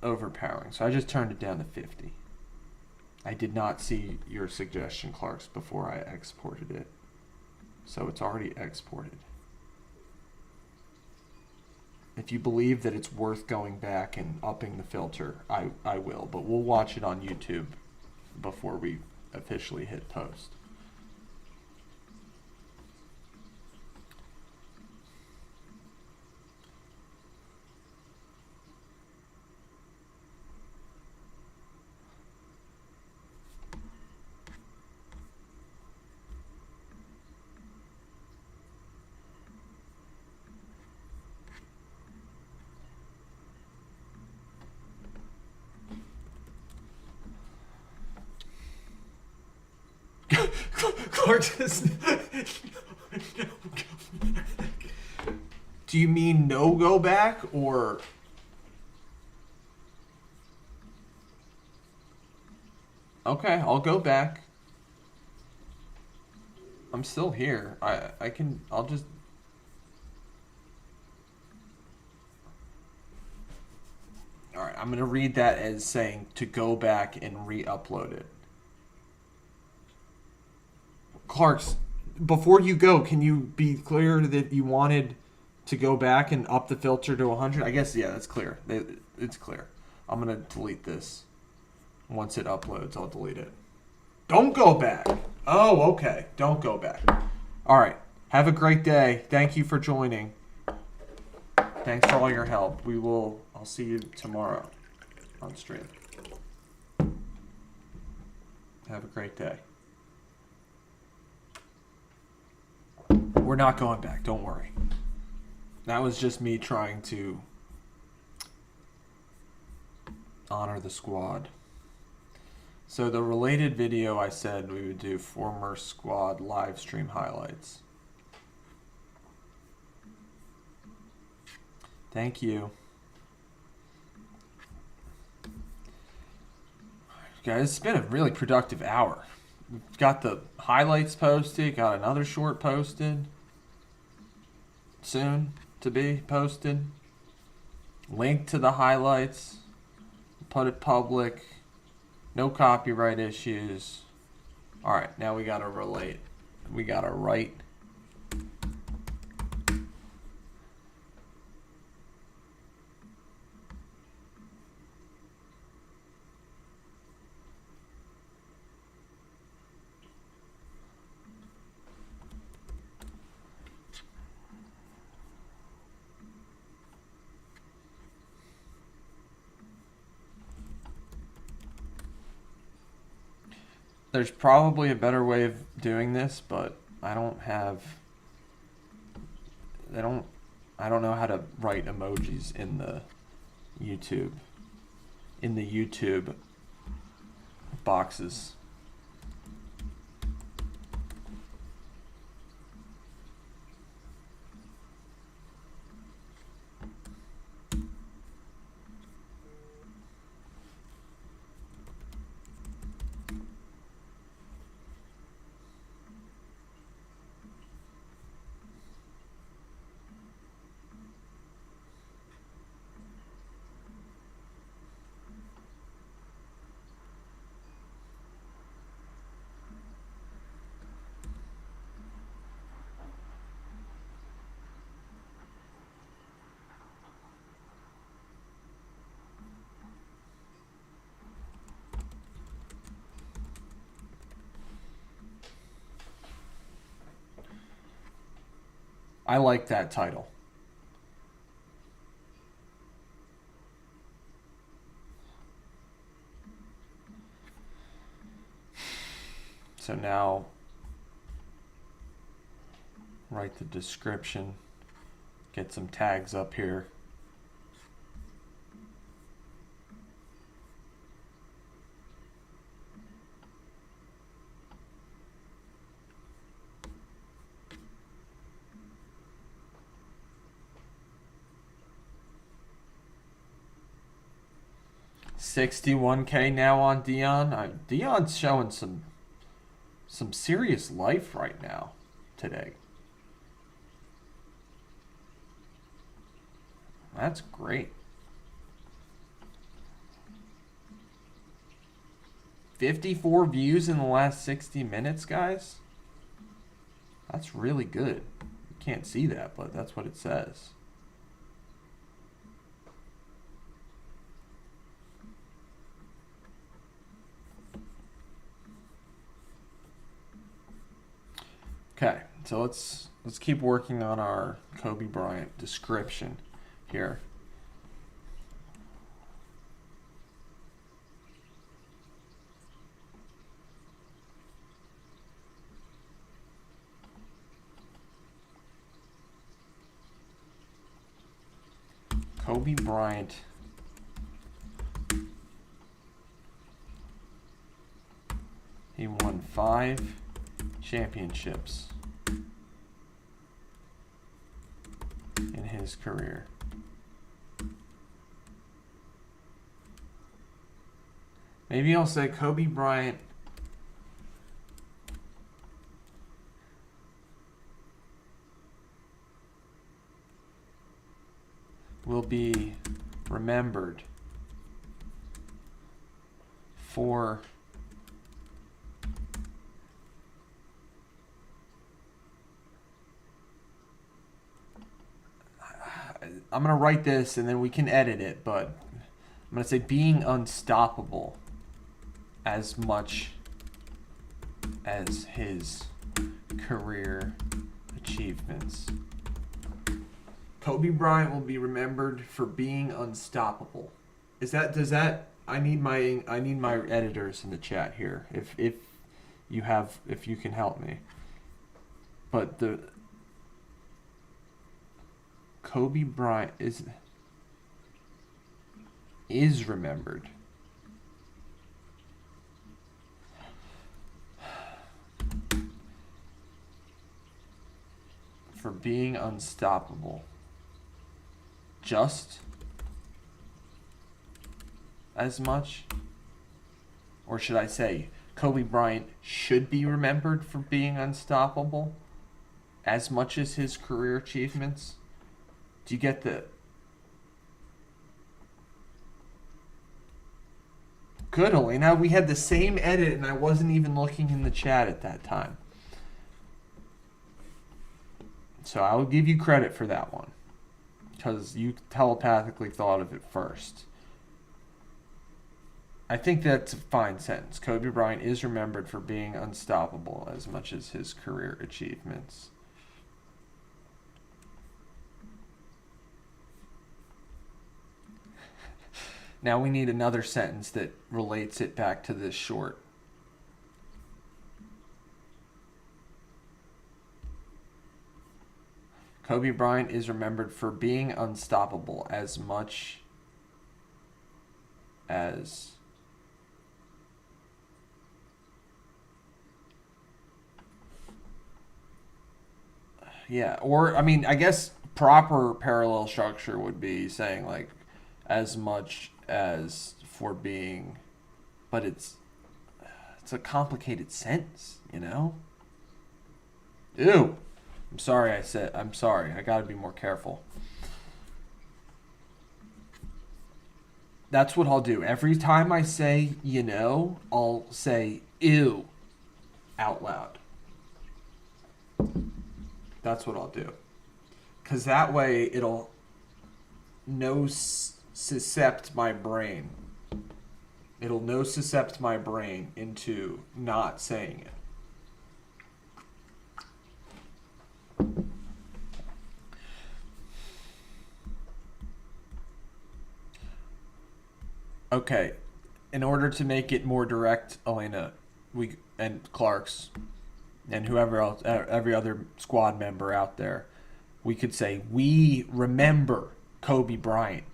[SPEAKER 1] overpowering. So I just turned it down to 50. I did not see your suggestion, Clarks, before I exported it. So it's already exported. If you believe that it's worth going back and upping the filter, I will. But we'll watch it on YouTube before we officially hit post. Clark says, do you mean no go back or? Okay, I'll go back. I'm still here. I'll just. Alright, I'm gonna read that as saying to go back and re-upload it. Clarks, before you go, can you be clear that you wanted to go back and up the filter to 100? I guess, yeah, that's clear. It's clear. I'm going to delete this. Once it uploads, I'll delete it. Don't go back. Oh, okay. Don't go back. All right. Have a great day. Thank you for joining. Thanks for all your help. I'll see you tomorrow on stream. Have a great day. We're not going back, don't worry. That was just me trying to honor the squad. So the related video, I said we would do former squad live stream highlights. Thank you. Guys, it's been a really productive hour. We've got the highlights posted, got another short posted. Soon to be posted. Link to the highlights. Put it public. No copyright issues. Alright, now we gotta relate. We gotta write. There's probably a better way of doing this, but I don't know how to write emojis in the YouTube boxes. I like that title. So now write the description, get some tags up here. 61K now on Dion. Dion's showing some serious life right now today. That's great. 54 views in the last 60 minutes, guys. That's really good. You can't see that, but that's what it says. Okay, so let's keep working on our Kobe Bryant description here. Kobe Bryant he won 5 championships in his career. Maybe I'll say Kobe Bryant will be remembered for I'm going to write this and then we can edit it, but I'm going to say being unstoppable as much as his career achievements. Kobe Bryant will be remembered for being unstoppable. Does that I need my editors in the chat here if you can help me. But the Kobe Bryant is remembered for being unstoppable just as much, or should I say Kobe Bryant should be remembered for being unstoppable as much as his career achievements? Do you get the... Good, Elena. We had the same edit and I wasn't even looking in the chat at that time. So I will give you credit for that one, because you telepathically thought of it first. I think that's a fine sentence. Kobe Bryant is remembered for being unstoppable as much as his career achievements. Now we need another sentence that relates it back to this short. Kobe Bryant is remembered for being unstoppable as much as or I mean, I guess proper parallel structure would be saying like as much as for being, but it's a complicated sentence, you know? Ew. I'm sorry. I gotta be more careful. That's what I'll do. Every time I say, you know, I'll say ew out loud. That's what I'll do. Because that way it'll nocicept my brain. It'll nocicept my brain into not saying it. Okay, in order to make it more direct, Elena, and Clark's, and whoever else, every other squad member out there, we could say, we remember Kobe Bryant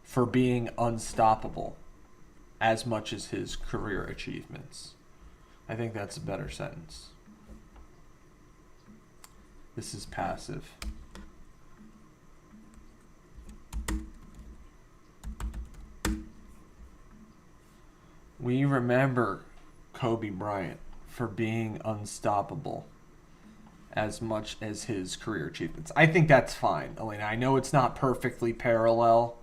[SPEAKER 1] for being unstoppable as much as his career achievements. I think that's a better sentence. This is passive. We remember Kobe Bryant for being unstoppable as much as his career achievements. I think that's fine, Elena. I know it's not perfectly parallel,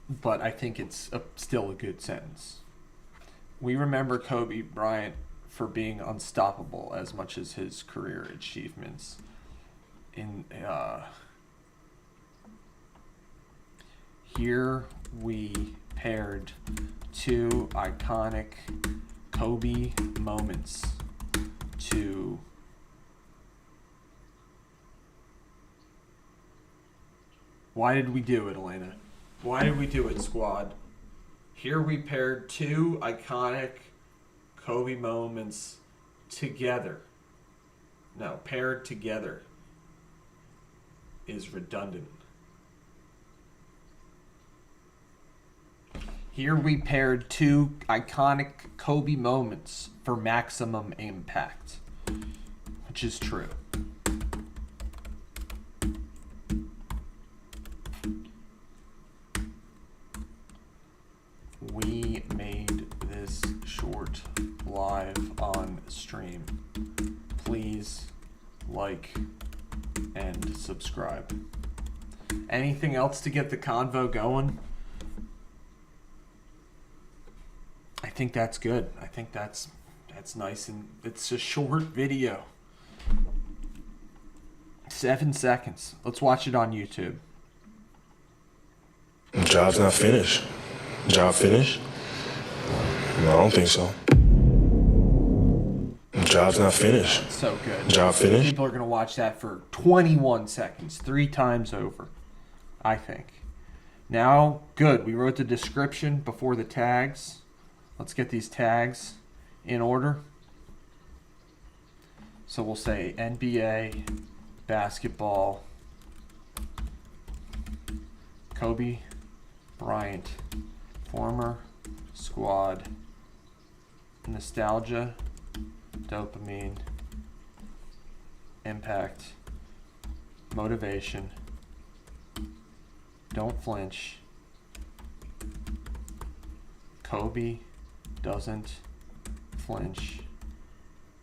[SPEAKER 1] but I think it's still a good sentence. We remember Kobe Bryant for being unstoppable as much as his career achievements. Here we paired two iconic Kobe moments to Why did we do it, Elena? Why did we do it, squad? Here we paired two iconic Kobe moments together. No, paired together is redundant. Here we paired two iconic Kobe moments for maximum impact, which is true. We made this short live on stream. Please like and subscribe. Anything else to get the convo going? I think that's good. I think that's nice, and it's a short video. 7 seconds. Let's watch it on YouTube.
[SPEAKER 3] Job's not finished. Job finished? No, I don't think so. Job's not finished.
[SPEAKER 1] So good.
[SPEAKER 3] Job finished?
[SPEAKER 1] People are going to watch that for 21 seconds, 3 times over, I think. Now, good. We wrote the description before the tags. Let's get these tags in order. So we'll say NBA, basketball, Kobe Bryant, former squad, nostalgia, dopamine, impact, motivation, don't flinch, Kobe doesn't flinch,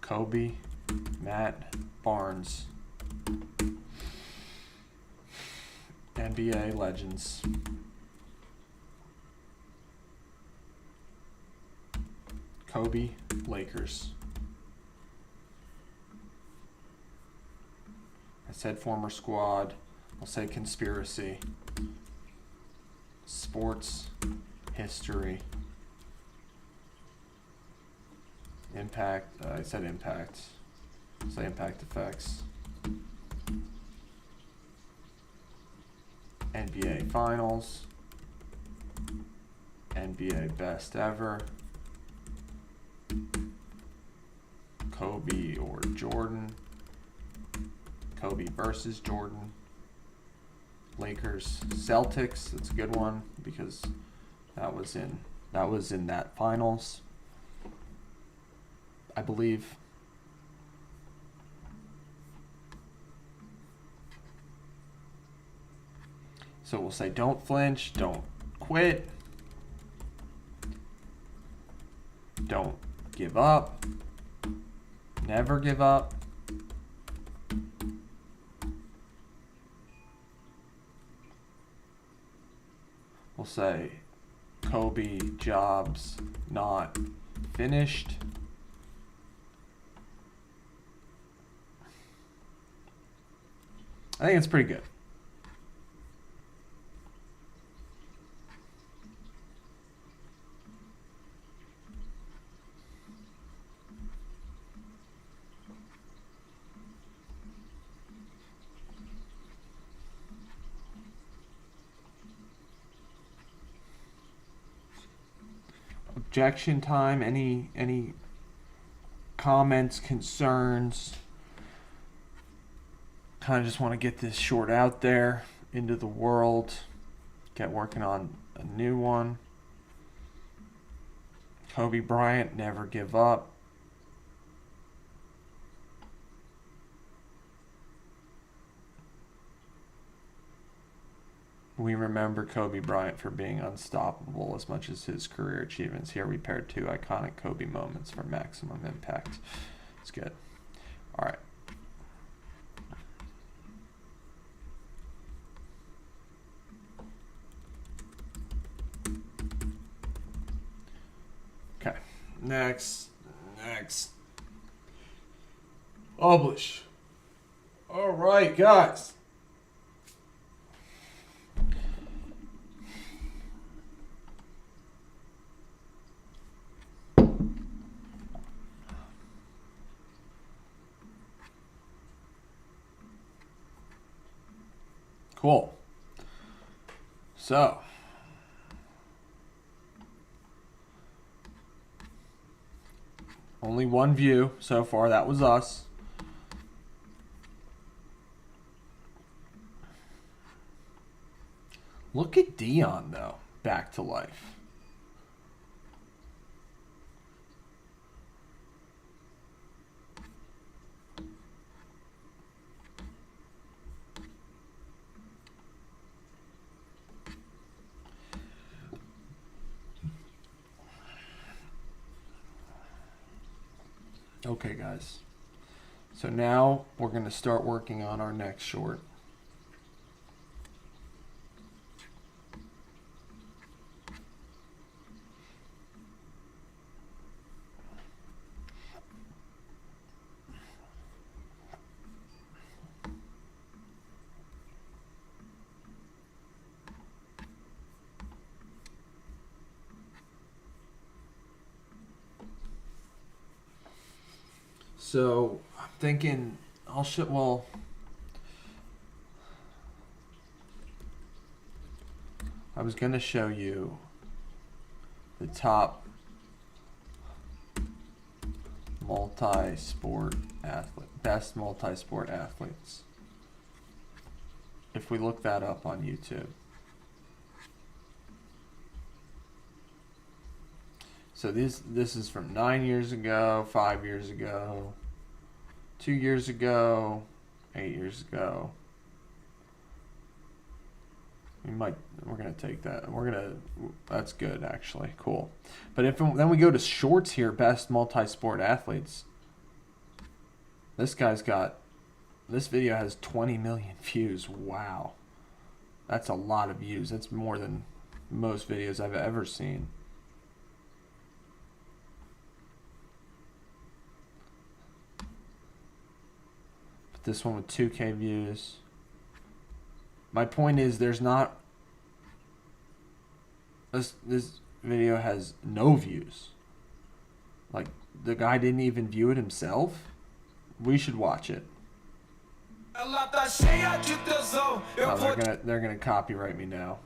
[SPEAKER 1] Kobe, Matt Barnes, NBA legends. Kobe, Lakers. I said former squad. I'll say conspiracy. Sports, history. Impact. I said impact. I'll say impact effects. NBA Finals. NBA Best Ever. Kobe or Jordan. Kobe versus Jordan. Lakers Celtics. That's a good one because that was in that finals, I believe. So we'll say don't flinch, don't quit, don't give up, never give up, we'll say Kobe jobs not finished. I think it's pretty good. Objection time, any comments, concerns? Kind of just want to get this short out there into the world, get working on a new one. Kobe Bryant, never give up. We remember Kobe Bryant for being unstoppable as much as his career achievements. Here we paired two iconic Kobe moments for maximum impact. It's good. All right. Okay. Next. Publish. All right, guys. Cool. So, only one view so far. That was us. Look at Dion, though, back to life. Okay, guys. So now we're going to start working on our next short. So I'm thinking I'll show. Well, I was gonna show you the top multi-sport athlete, best multi-sport athletes. If we look that up on YouTube. So this is from 9 years ago, 5 years ago, 2 years ago, 8 years ago. We're gonna take that. That's good actually, cool. But then we go to shorts here, best multi-sport athletes. This video has 20 million views. Wow, that's a lot of views. That's more than most videos I've ever seen. This one with 2K views. My point is there's not... This video has no views. Like, the guy didn't even view it himself. We should watch it. Oh, they're gonna copyright me now.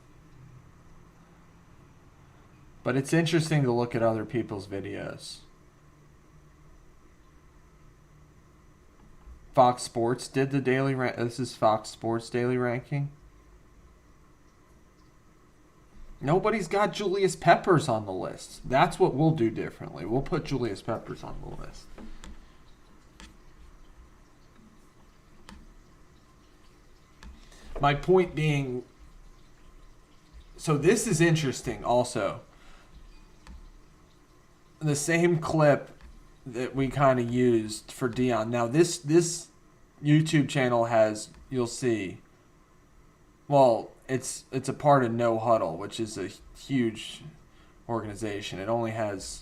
[SPEAKER 1] But it's interesting to look at other people's videos. Fox Sports did the daily rank. This is Fox Sports daily ranking. Nobody's got Julius Peppers on the list. That's what we'll do differently. We'll put Julius Peppers on the list. My point being, so this is interesting also. The same clip that we kind of used for Dion. Now this YouTube channel has, you'll see, well, it's a part of No Huddle, which is a huge organization. It only has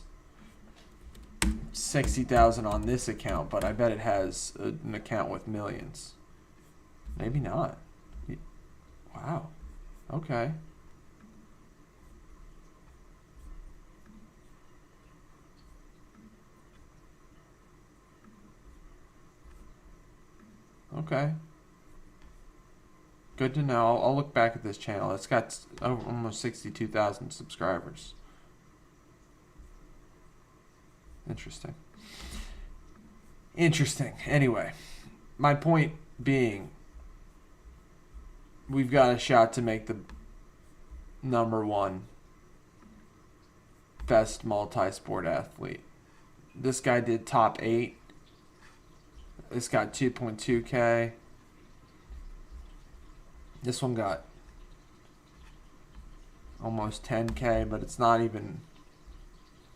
[SPEAKER 1] 60,000 on this account, but I bet it has an account with millions. Maybe not. Wow. Okay. Okay. Good to know. I'll look back at this channel. It's got almost 62,000 subscribers. Interesting. Anyway, my point being, we've got a shot to make the #1 best multi-sport athlete. This guy did top 8. This got 2.2K. This one got almost 10K, but it's not even.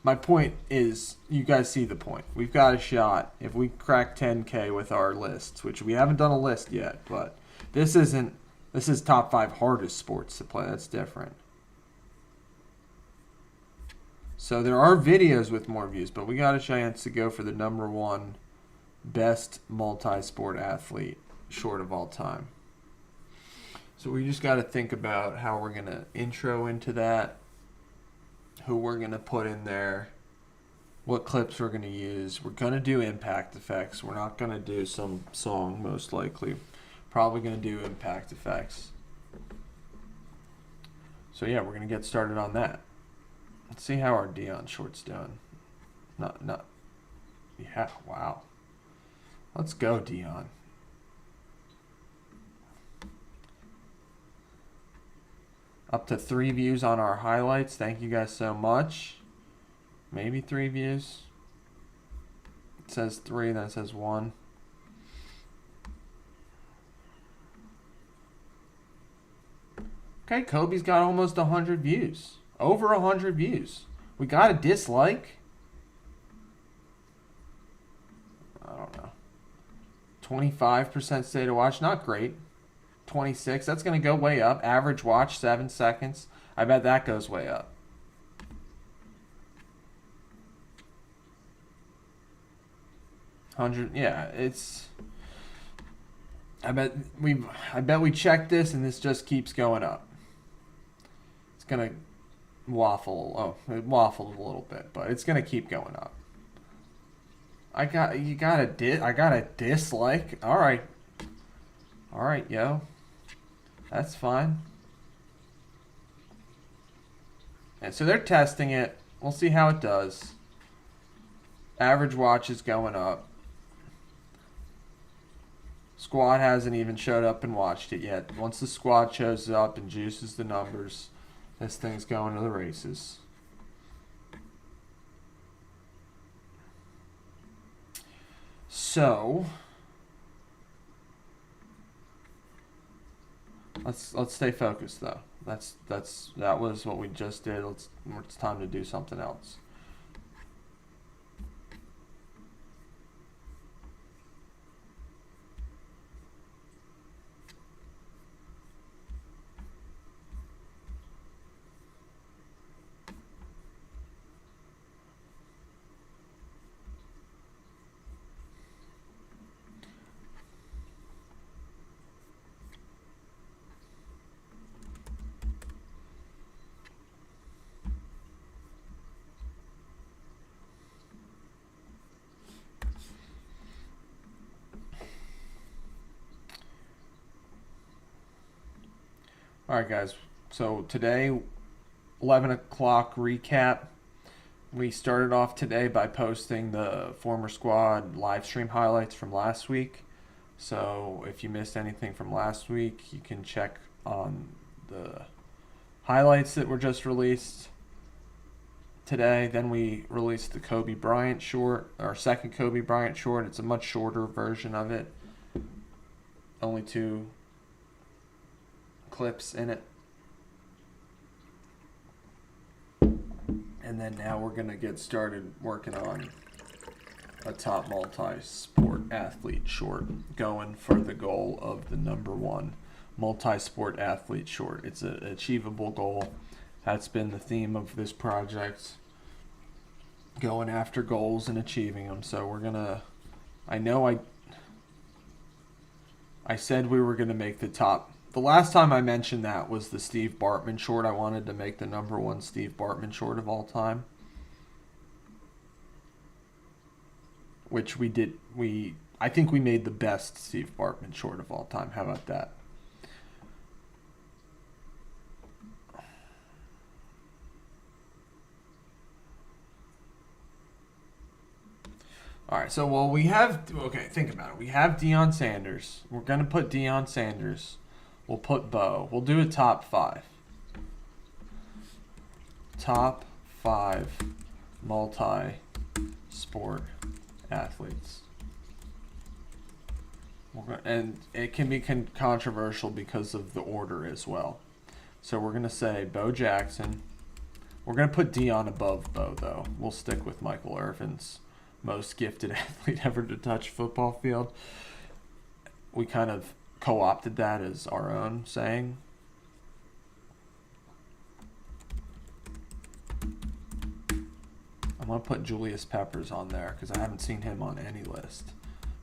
[SPEAKER 1] My point is, you guys see the point. We've got a shot if we crack 10K with our lists, which we haven't done a list yet, but this isn't. This is top 5 hardest sports to play. That's different. So there are videos with more views, but we got a chance to go for the number 1 best multi-sport athlete short of all time. So we just got to think about how we're going to intro into that, who we're going to put in there, what clips we're going to use. We're going to do impact effects. We're not going to do some song, most likely. Probably going to do impact effects. So yeah, we're going to get started on that. Let's see how our Dion short's doing. Yeah, wow. Let's go, Dion. Up to 3 views on our highlights. Thank you guys so much. Maybe 3 views. It says 3, then it says 1. Okay, Kobe's got almost 100 views. Over 100 views. We got a dislike. I don't know. 25% stay to watch. Not great. 26. That's going to go way up. Average watch, 7 seconds. I bet that goes way up. Yeah, it's. I bet we checked this and this just keeps going up. It's gonna waffle. Oh, it waffled a little bit, but it's gonna keep going up. I got a dislike. All right, yo, that's fine. And so they're testing it. We'll see how it does. Average watch is going up. Squad hasn't even showed up and watched it yet. Once the squad shows up and juices the numbers, this thing's going to the races. So let's stay focused though. That was what we just did. It's time to do something else. All right, guys. So today, 11 o'clock recap. We started off today by posting the former squad live stream highlights from last week. So if you missed anything from last week, you can check on the highlights that were just released today. Then we released the Kobe Bryant short, our second Kobe Bryant short. It's a much shorter version of it. Only 2 clips in it. And then now we're going to get started working on a top multi-sport athlete short, going for the goal of the number 1 multi-sport athlete short. It's an achievable goal. That's been the theme of this project, going after goals and achieving them. So we're going to, I said we were going to make the top. The last time I mentioned that was the Steve Bartman short. I wanted to make the number 1 Steve Bartman short of all time. Which we did. I think we made the best Steve Bartman short of all time. How about that? All right, so think about it. We have Deion Sanders. We're going to put Deion Sanders. We'll put Bo. We'll do a top 5. Top 5 multi-sport athletes. And it can be controversial because of the order as well. So we're going to say Bo Jackson. We're going to put Dion above Bo, though. We'll stick with Michael Irvin's most gifted athlete ever to touch a football field. We kind of co-opted that as our own saying. I'm going to put Julius Peppers on there because I haven't seen him on any list.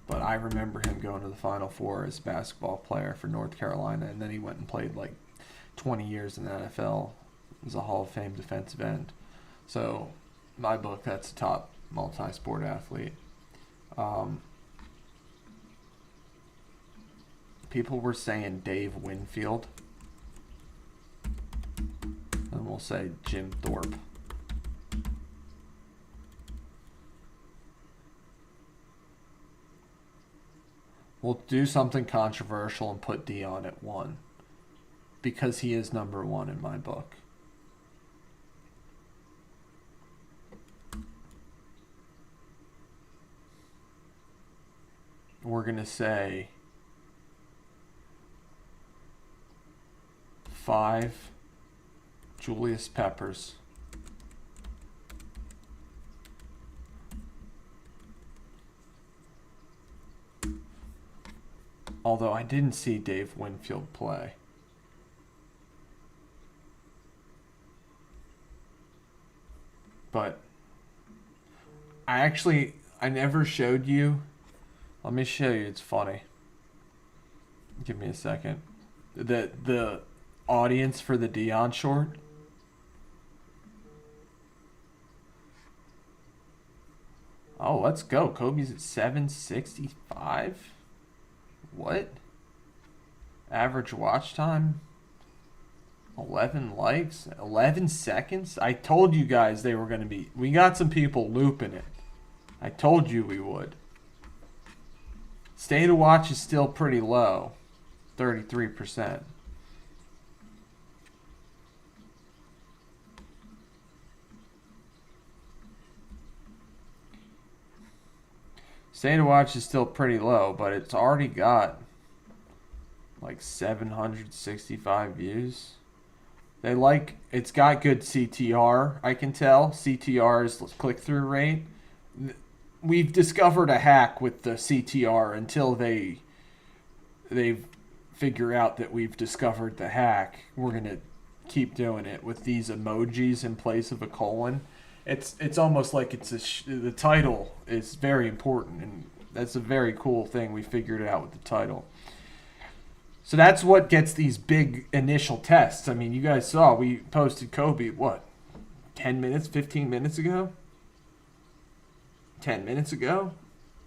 [SPEAKER 1] But I remember him going to the Final Four as a basketball player for North Carolina, and then he went and played like 20 years in the NFL as a Hall of Fame defensive end. So, my book, that's a top multi-sport athlete. People were saying Dave Winfield. And we'll say Jim Thorpe. We'll do something controversial and put Dion at 1. Because he is number 1 in my book. We're going to say 5, Julius Peppers. Although I didn't see Dave Winfield play. But I never showed you. Let me show you. It's funny. Give me a second. The audience for the Dion short. Oh, let's go. Kobe's at 765. What? Average watch time? 11 likes? 11 seconds? I told you guys they were going to be... We got some people looping it. I told you we would. Stay to watch is still pretty low. 33%. Stay to watch is still pretty low, but it's already got like 765 views. It's got good CTR, I can tell. CTR is click-through rate. We've discovered a hack with the CTR until they figure out that we've discovered the hack. We're going to keep doing it with these emojis in place of a colon. It's almost like the title is very important, and that's a very cool thing. We figured it out with the title. So that's what gets these big initial tests. I mean, you guys saw we posted Kobe, 10 minutes, 15 minutes ago? 10 minutes ago?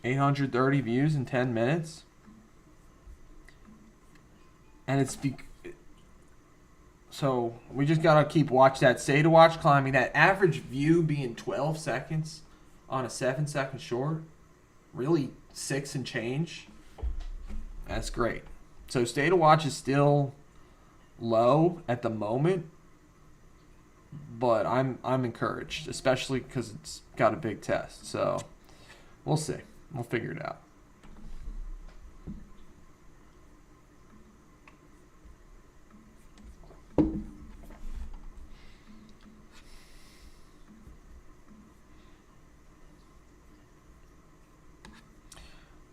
[SPEAKER 1] 830 views in 10 minutes? And so we just got to keep watch that stay to watch climbing. That average view being 12 seconds on a 7-second short. Really 6 and change. That's great. So stay to watch is still low at the moment, but I'm encouraged, especially because it's got a big test. So we'll see. We'll figure it out.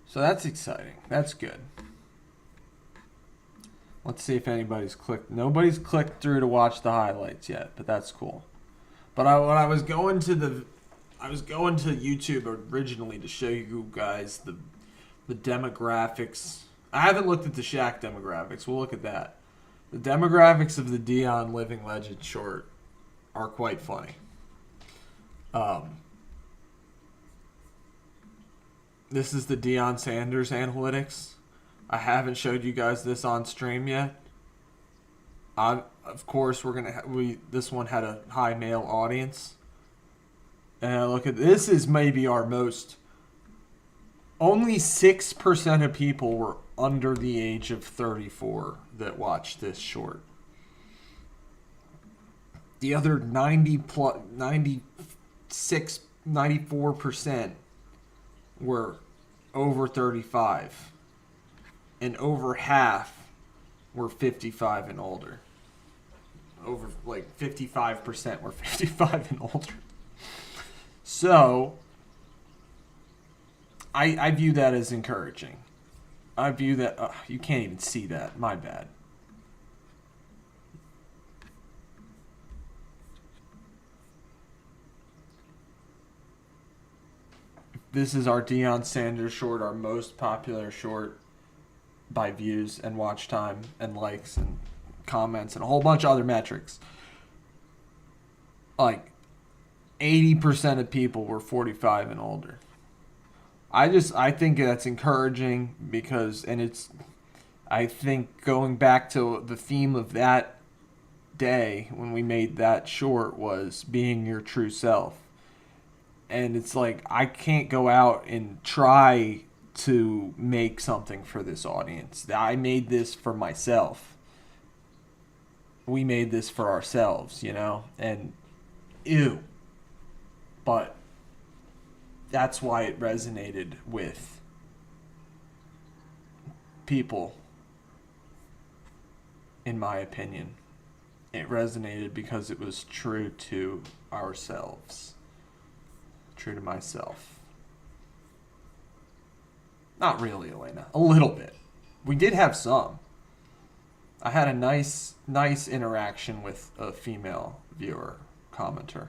[SPEAKER 1] So that's exciting. That's good. Let's see if anybody's clicked. Nobody's clicked through to watch the highlights yet, but that's cool. But when I was going to YouTube originally to show you guys the demographics. I haven't looked at the Shaq demographics. We'll look at that. The demographics of the Dion Living Legend short are quite funny. This is the Deion Sanders analytics. I haven't showed you guys this on stream yet. Of course, this one had a high male audience. And look at this is maybe our most. Only 6% of people were under the age of 34 that watched this short. The other 94% were over 35. And over half were 55 and older. over like 55% were 55 and older. So I view that as encouraging. I view that you can't even see that. My bad. This is our Deion Sanders short, our most popular short by views and watch time and likes and comments and a whole bunch of other metrics. Like 80% of people were 45 and older. I think that's encouraging because, and it's, I think going back to the theme of that day when we made that short was being your true self. And it's like, I can't go out and try to make something for this audience. I made this for myself. We made this for ourselves, you know? And ew. But that's why it resonated with people, in my opinion. It resonated because it was true to ourselves. True to myself. Not really, Elena. A little bit. We did have some. I had a nice interaction with a female viewer, commenter.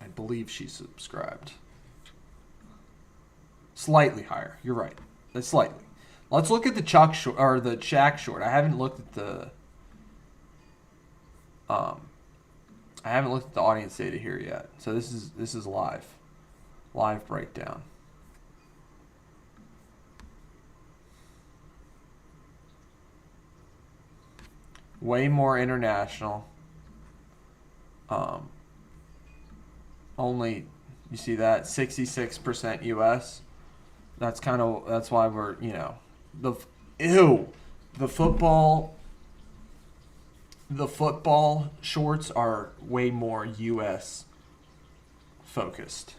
[SPEAKER 1] I believe she subscribed. Slightly higher. You're right. Slightly. Let's look at the Chuck short or the Shaq short. I haven't looked at the audience data here yet. So this is live breakdown. Way more international. Only, you see that 66% US. That's why we're, you know, the football shorts are way more US focused.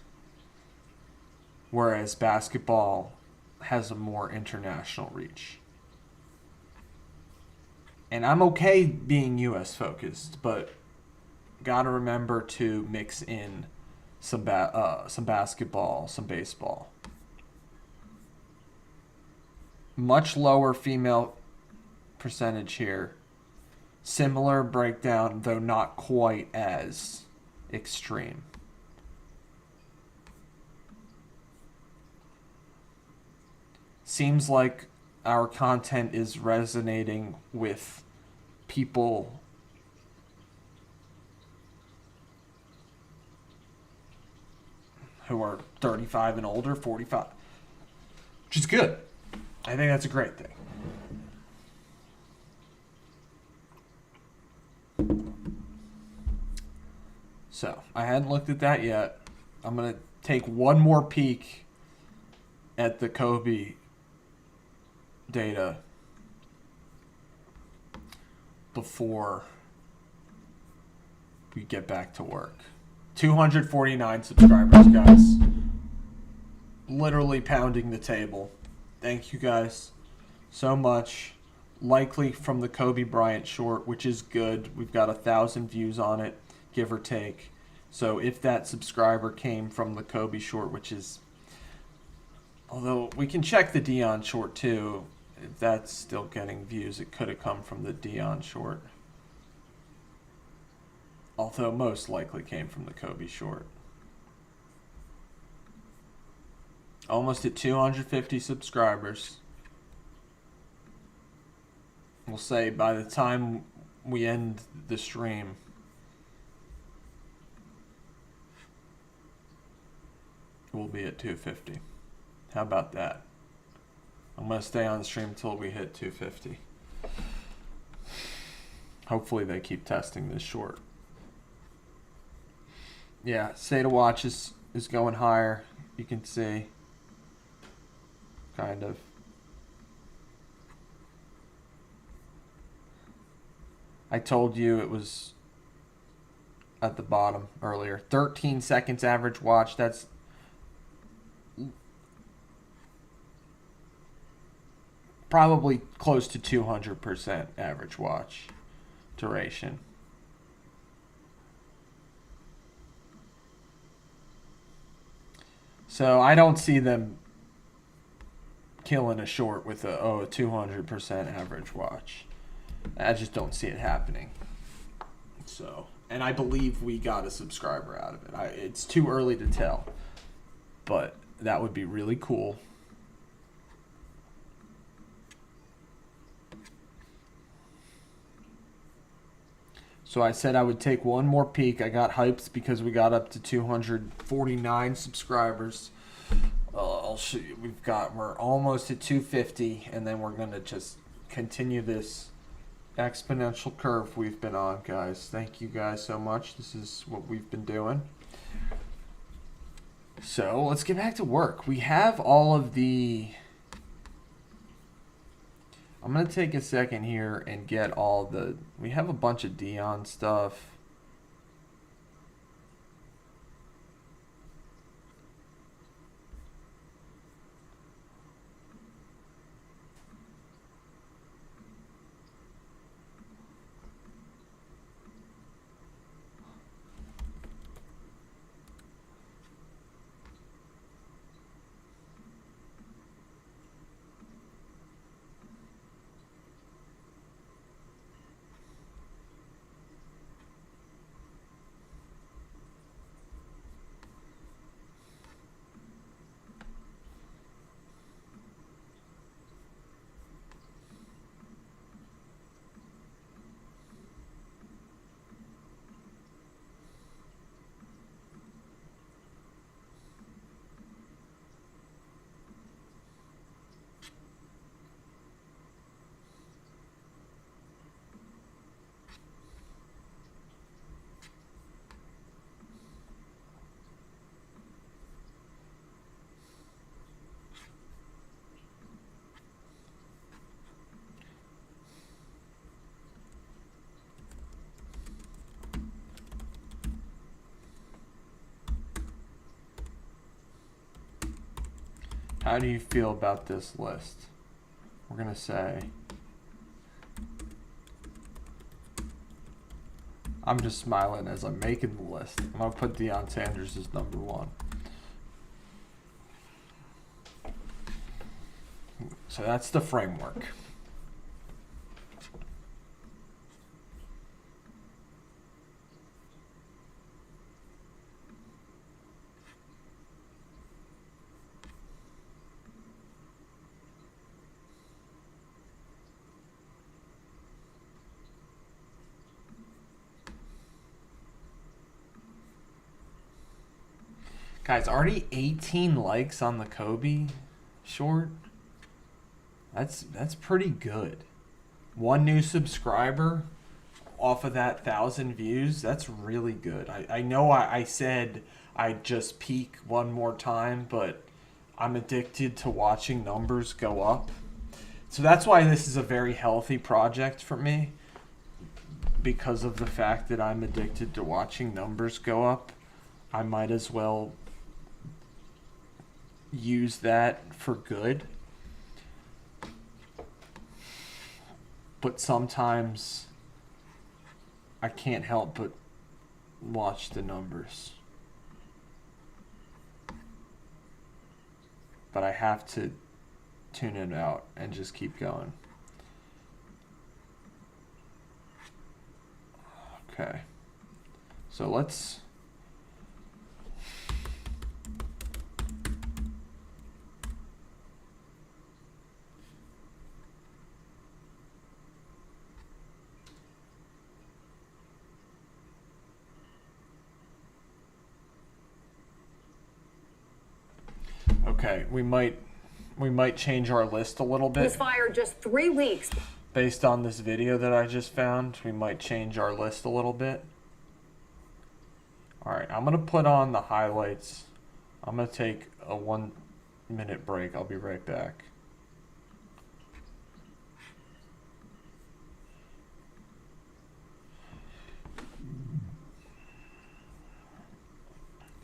[SPEAKER 1] Whereas basketball has a more international reach. And I'm okay being US focused, but gotta remember to mix in some basketball, some baseball. Much lower female percentage here. Similar breakdown, though not quite as extreme. Seems like our content is resonating with people who are 35 and older, 45, which is good. I think that's a great thing. So, I hadn't looked at that yet. I'm going to take one more peek at the Kobe data before we get back to work. 249 subscribers, guys. Literally pounding the table. Thank you guys so much. Likely from the Kobe Bryant short, which is good. We've got 1,000 views on it, give or take. So if that subscriber came from the Kobe short, which is, although we can check the Deion short too, if that's still getting views, it could have come from the Deion short. Although most likely came from the Kobe short. Almost at 250 subscribers. We'll say by the time we end the stream, we'll be at 250. How about that? I'm going to stay on the stream until we hit 250. Hopefully they keep testing this short. Yeah, State of Watch is going higher. You can see. Kind of. I told you it was at the bottom earlier. 13 seconds average watch. That's probably close to 200% average watch duration. So I don't see them killing a short with a 200% average watch. I just don't see it happening. So, and I believe we got a subscriber out of it. It's too early to tell, but that would be really cool. So I said I would take one more peek. I got hyped because we got up to 249 subscribers. I'll show you. We're almost at 250, and then we're gonna just continue this exponential curve we've been on, guys. Thank you guys so much. This is what we've been doing. So let's get back to work. We have all of the... I'm going to take a second here and get all the... We have a bunch of Dion stuff. How do you feel about this list? We're going to say... I'm just smiling as I'm making the list. I'm going to put Deion Sanders as number 1. So that's the framework. Guys, already 18 likes on the Kobe short. That's pretty good. 1 new subscriber off of that 1,000 views. That's really good. I know I said I'd just peak one more time, but I'm addicted to watching numbers go up. So that's why this is a very healthy project for me, because of the fact that I'm addicted to watching numbers go up. I might as well use that for good. But sometimes I can't help but watch the numbers. But I have to tune it out and just keep going. Okay. So let's... Okay, we might change our list a little bit.
[SPEAKER 6] Was fired just 3 weeks.
[SPEAKER 1] Based on this video that I just found, we might change our list a little bit. Alright, I'm going to put on the highlights. I'm going to take a 1-minute break. I'll be right back.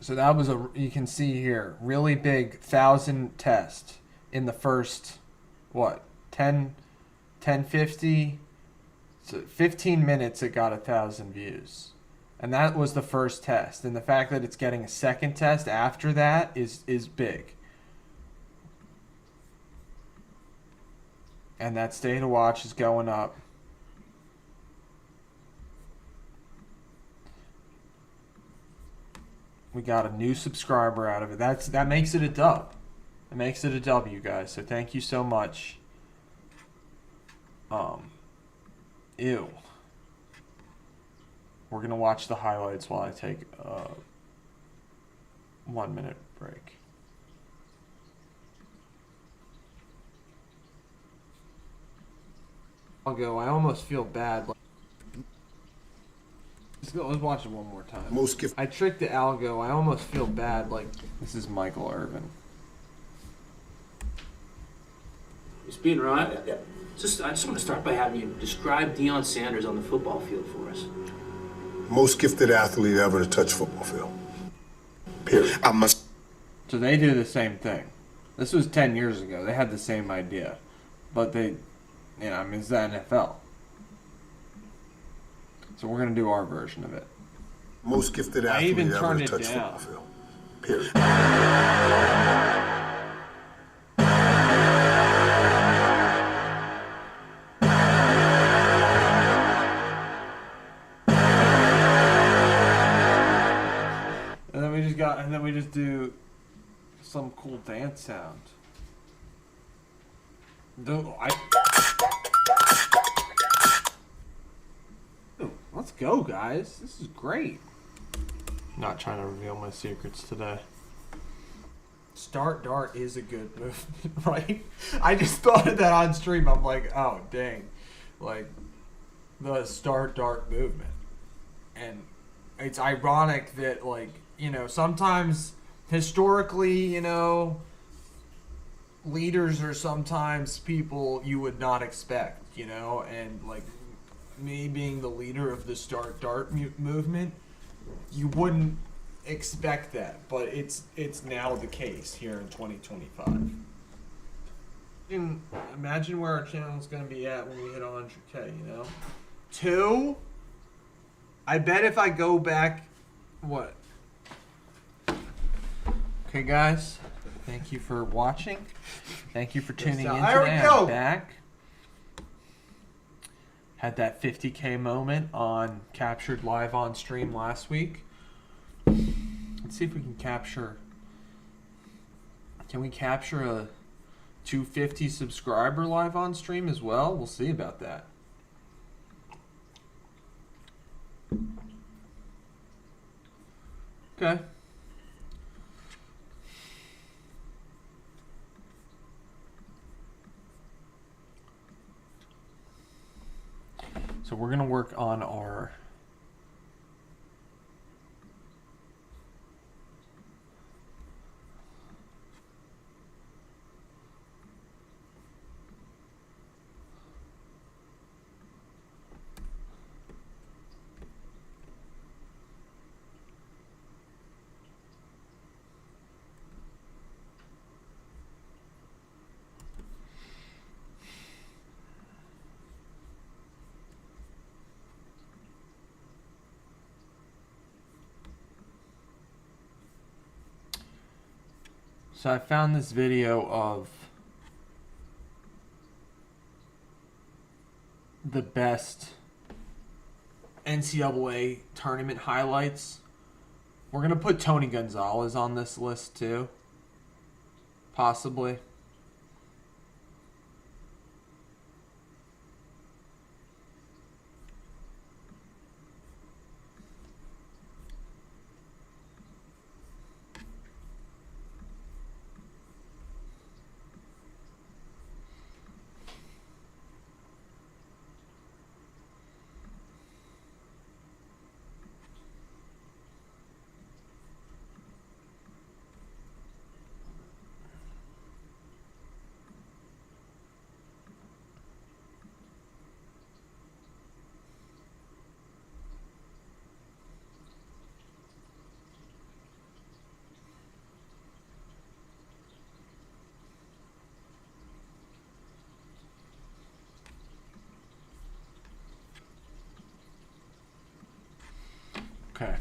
[SPEAKER 1] So that was you can see here, really big 1,000 test in the first, 10 1050. So 15 minutes it got 1,000 views. And that was the first test. And the fact that it's getting a second test after that is big. And that Stay to Watch is going up. We got a new subscriber out of it. That makes it a dub. It makes it a W, guys. So thank you so much. Ew. We're gonna watch the highlights while I take a 1 minute break. I'll go. I almost feel bad. Let's watch it one more time.
[SPEAKER 5] Most gifted.
[SPEAKER 1] I tricked the algo. I almost feel bad. Like, this is Michael Irvin.
[SPEAKER 4] Just being right. I just want to start by having you describe Deion Sanders on the football field for us.
[SPEAKER 5] Most gifted athlete ever to touch football field. Period. I must.
[SPEAKER 1] So they do the same thing. This was 10 years ago. They had the same idea. But they, I mean, it's the NFL. So we're going to do our version of it.
[SPEAKER 5] Most gifted
[SPEAKER 1] I
[SPEAKER 5] athlete
[SPEAKER 1] even
[SPEAKER 5] ever
[SPEAKER 1] turned
[SPEAKER 5] to
[SPEAKER 1] it
[SPEAKER 5] touch
[SPEAKER 1] down.
[SPEAKER 5] football field. Period.
[SPEAKER 1] And then we just do some cool dance sound. Let's go, guys. This is great. Not trying to reveal my secrets today. Start dart is a good move, right? I just thought of that on stream. I'm like, oh, dang. Like, the start dart movement. And it's ironic that, like, sometimes historically, leaders are sometimes people you would not expect, and like me being the leader of the start dart movement, you wouldn't expect that, but it's now the case here in 2025. Imagine where our channel is going to be at when we hit 100K, 2? I bet if I go back, what? Okay, guys, thank you for watching. Thank you for tuning in today. I'm back. Had that 50K moment on captured live on stream last week. Let's see if we can capture. Can we capture a 250 subscriber live on stream as well? We'll see about that. Okay. So we're going to work on our So I found this video of the best NCAA tournament highlights. We're going to put Tony Gonzalez on this list too, possibly. Okay.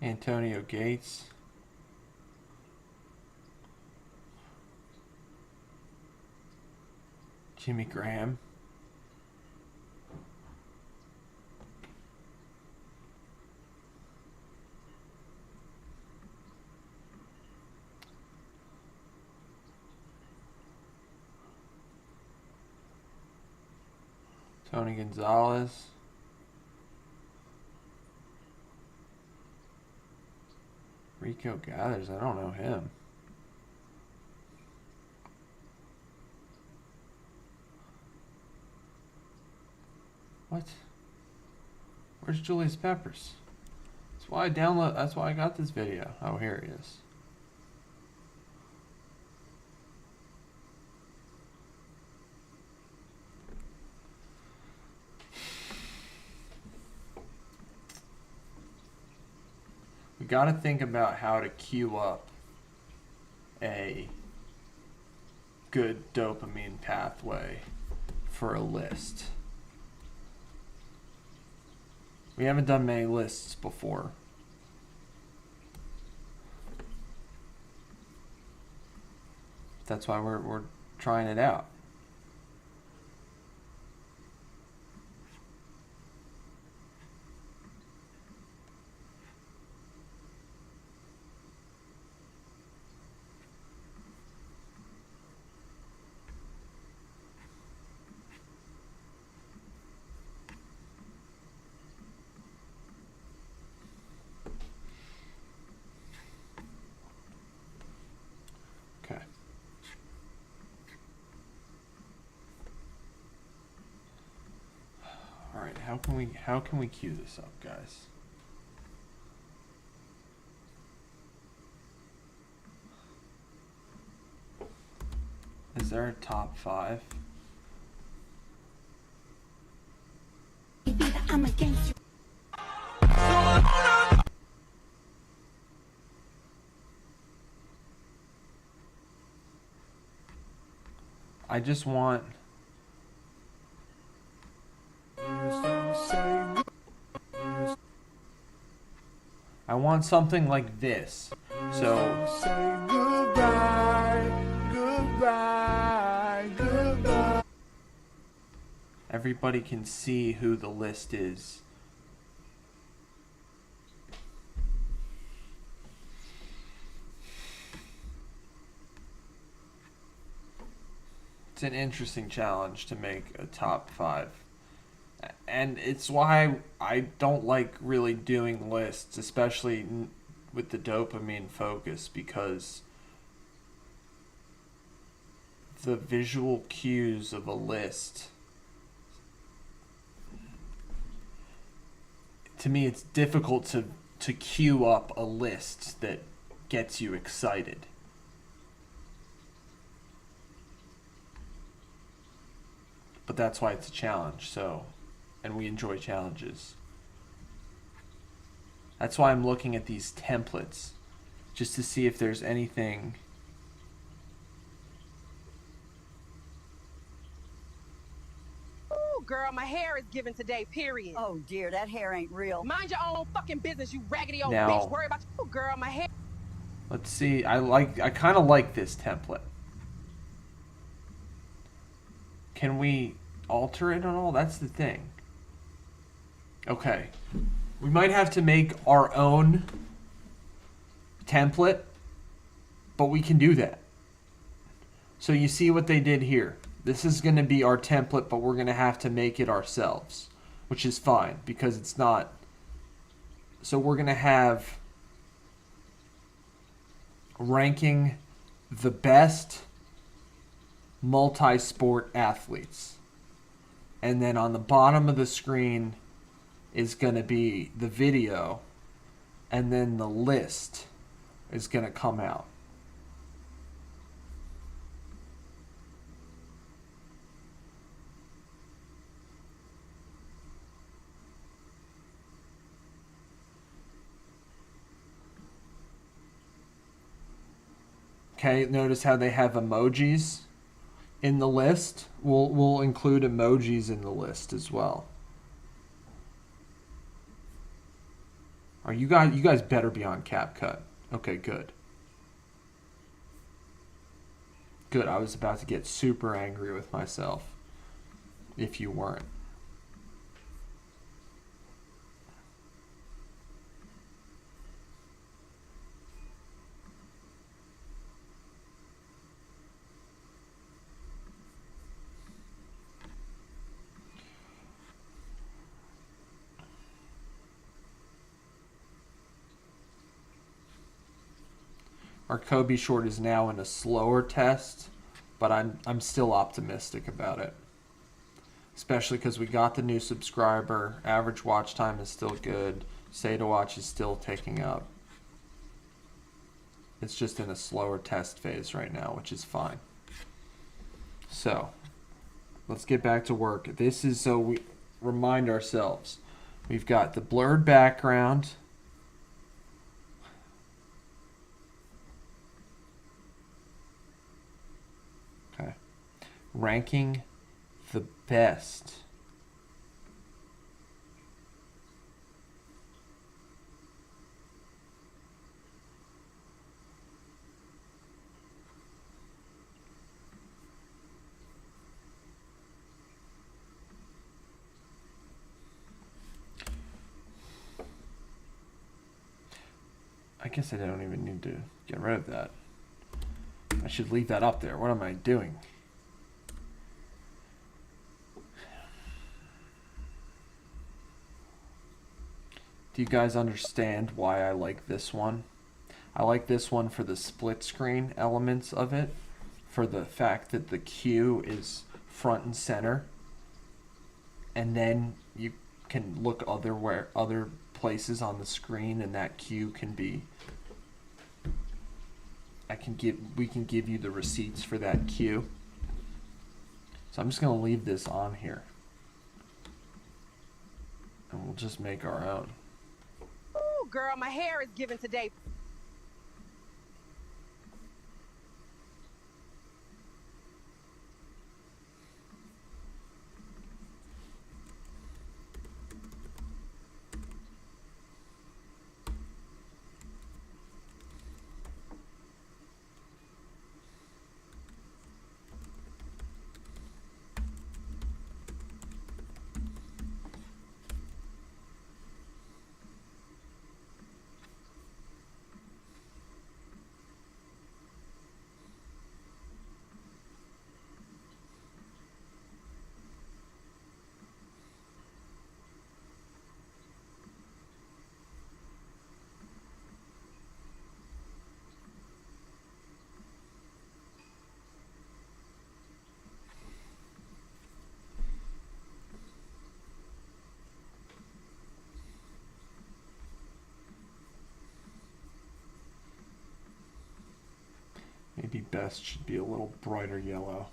[SPEAKER 1] Antonio Gates. Jimmy Graham. Tony Gonzalez. Rico Gathers, I don't know him. What? Where's Julius Peppers? That's why I got this video. Oh, here he is. We got to think about how to queue up a good dopamine pathway for a list. We haven't done many lists before. That's why we're trying it out. Okay. All right, how can we queue this up, guys? Is there a top 5?
[SPEAKER 6] I'm against you.
[SPEAKER 1] I just want something like this. So
[SPEAKER 5] Say goodbye, goodbye, goodbye.
[SPEAKER 1] everybody can see who the list is. It's an interesting challenge to make a top 5. And it's why I don't like really doing lists, especially with the dopamine focus, because the visual cues of a list, to me, it's difficult to cue up a list that gets you excited. But that's why it's a challenge, and we enjoy challenges. That's why I'm looking at these templates, just to see if there's anything.
[SPEAKER 7] Ooh, girl, my hair is given today, period.
[SPEAKER 6] Oh dear, that hair ain't real.
[SPEAKER 7] Mind your own fucking business, you raggedy old
[SPEAKER 1] Now-
[SPEAKER 7] bitch. Worry about you, girl, my hair.
[SPEAKER 1] Let's see. I kind of like this template. Can we alter it at all? That's the thing. Okay. We might have to make our own template, but we can do that. So you see what they did here. This is going to be our template, but we're going to have to make it ourselves, which is fine because it's not. So we're going to have ranking the best multi-sport athletes. And then on the bottom of the screen is going to be the video, and then the list is going to come out. Okay, notice how they have emojis in the list. We'll include emojis in the list as well. Are you guys better be on CapCut? Okay, good. Good. I was about to get super angry with myself if you weren't. Our Kobe short is now in a slower test, but I'm still optimistic about it. Especially because we got the new subscriber. Average watch time is still good. Say to watch is still taking up. It's just in a slower test phase right now, which is fine. So, let's get back to work. This is so we remind ourselves. We've got the blurred background. Okay. Ranking the best. I guess I don't even need to get rid of that. I should leave that up there. What am I doing? Do you guys understand why I like this one? I like this one for the split screen elements of it, for the fact that the Q is front and center, and then you can look other places on the screen, and that Q can be. We can give you the receipts for that Q. So I'm just gonna leave this on here, and we'll just make our own.
[SPEAKER 7] Ooh, girl, my hair is giving today.
[SPEAKER 1] Maybe best should be a little brighter yellow.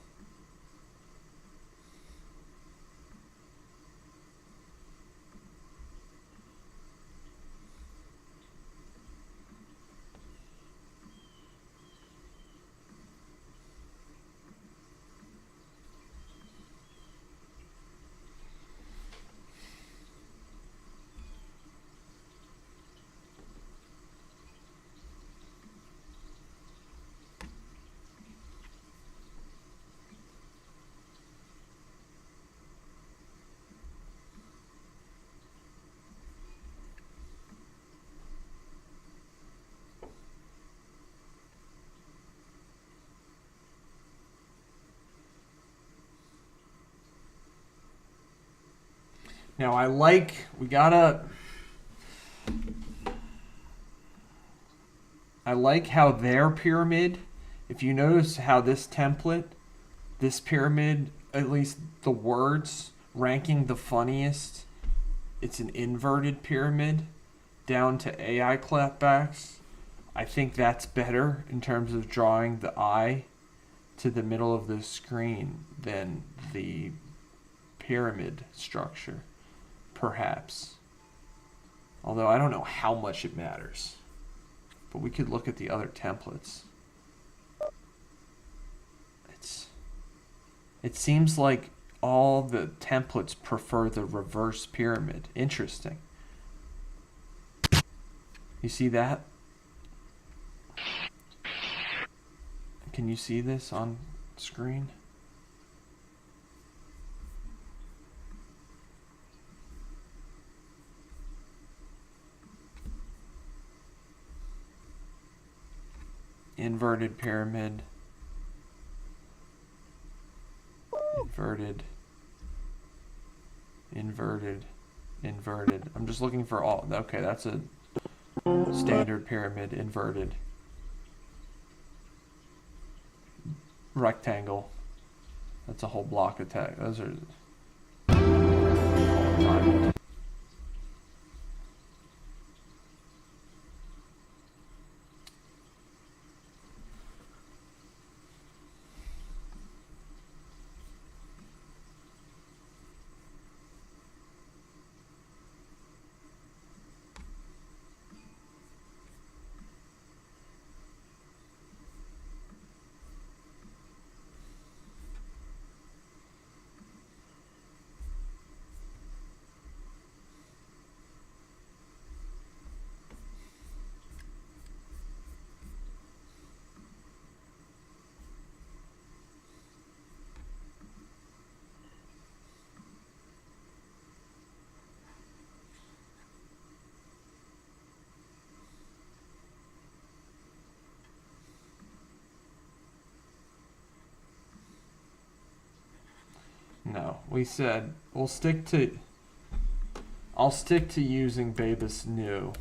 [SPEAKER 1] Now I like, I like how their pyramid, if you notice how this template, this pyramid, at least the words, ranking the funniest, it's an inverted pyramid down to AI clapbacks. I think that's better in terms of drawing the eye to the middle of the screen than the pyramid structure. Perhaps. Although I don't know how much it matters. But we could look at the other templates. It seems like all the templates prefer the reverse pyramid. Interesting. You see that? Can you see this on screen? Inverted pyramid. Inverted. Inverted. Inverted. I'm just looking for all. Okay, that's a standard pyramid. Inverted. Rectangle. That's a whole block of text. Those are diamond. No, we said I'll stick to using Babus new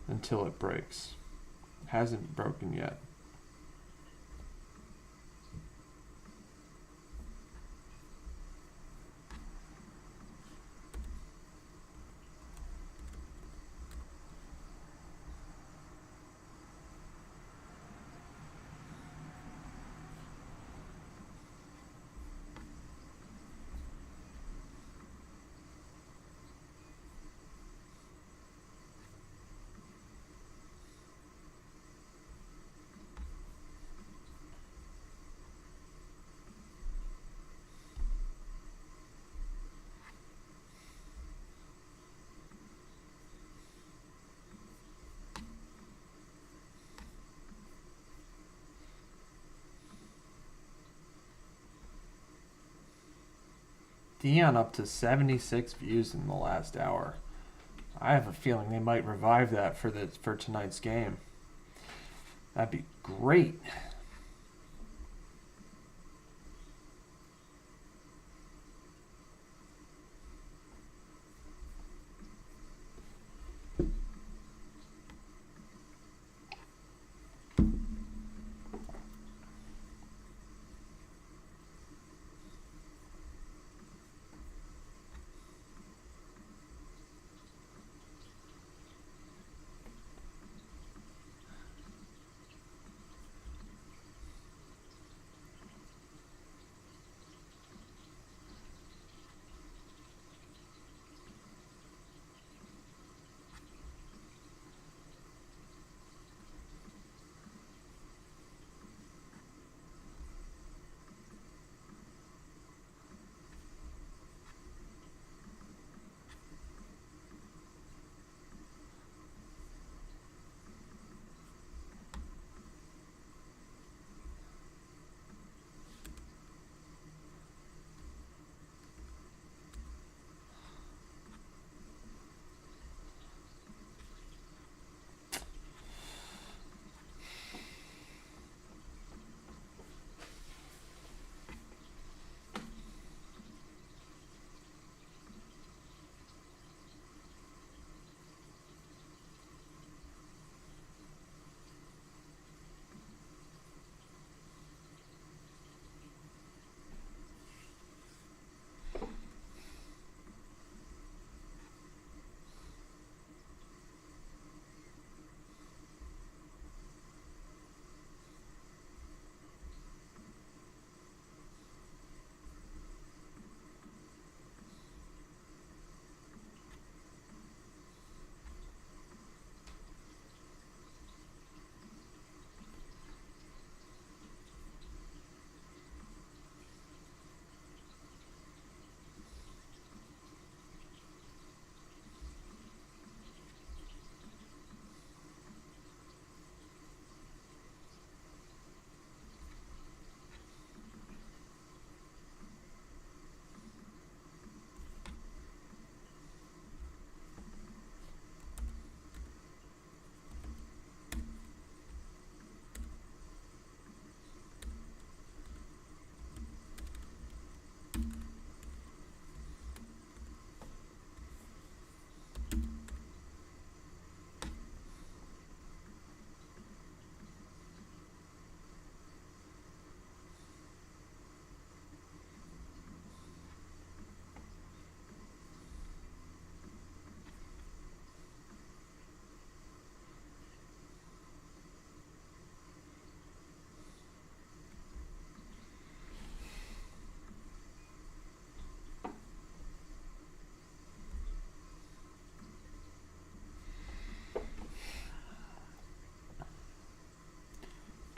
[SPEAKER 1] until it breaks. It hasn't broken yet. Dion up to 76 views in the last hour. I have a feeling they might revive that for tonight's game. That'd be great.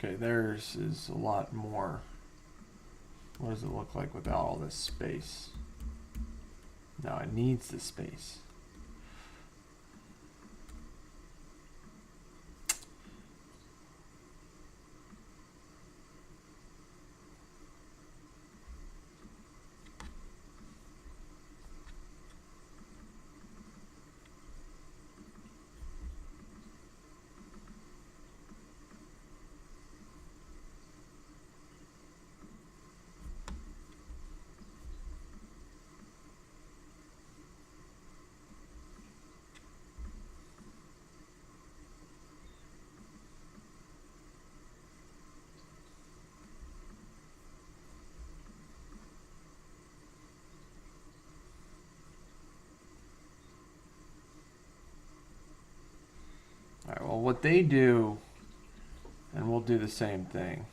[SPEAKER 1] Okay, theirs is a lot more. What does it look like without all this space? No, it needs the space. Alright, well, what they do, and we'll do the same thing.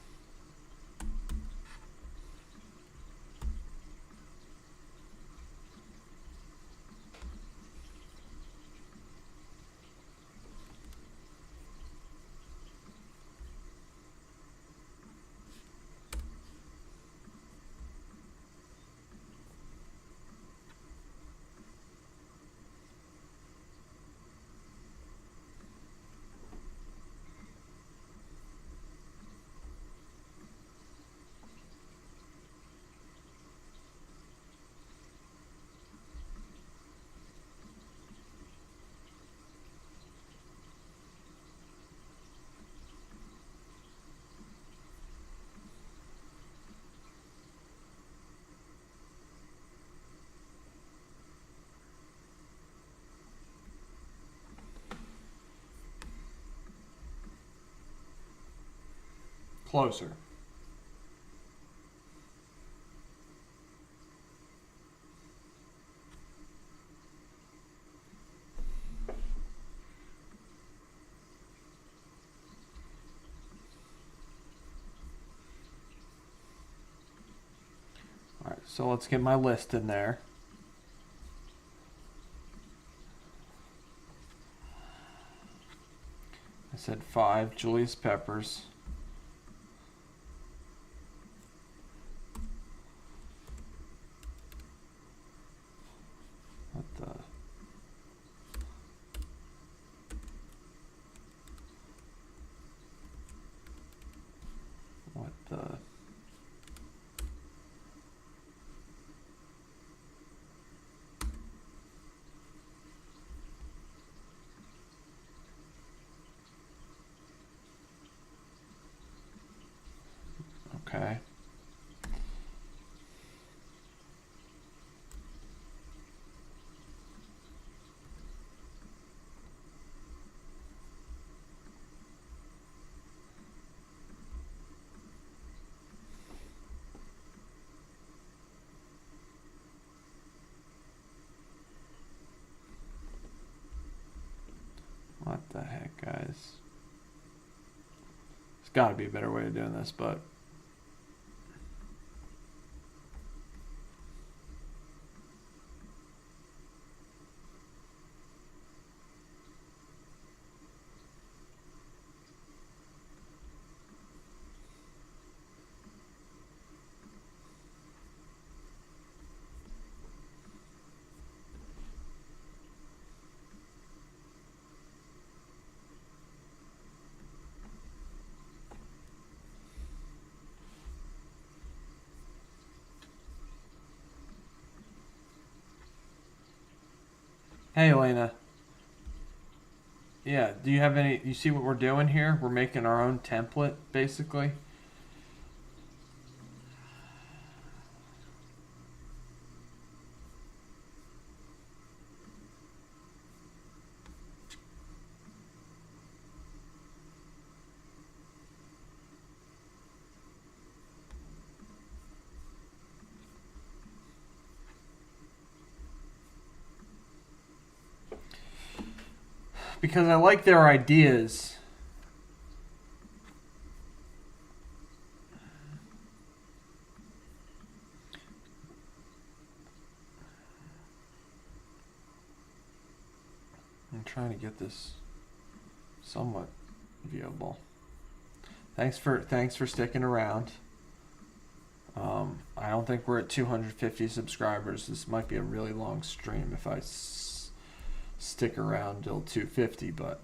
[SPEAKER 1] Closer. Alright, so let's get my list in there. I said 5 Julius Peppers. What the? What the? Okay. What the heck, guys? There's got to be a better way of doing this, but hey, Elena. Yeah, do you have any... You see what we're doing here? We're making our own template, basically. Because I like their ideas. I'm trying to get this somewhat viewable. Thanks for sticking around. I don't think we're at 250 subscribers. This might be a really long stream if I stick around till 250, but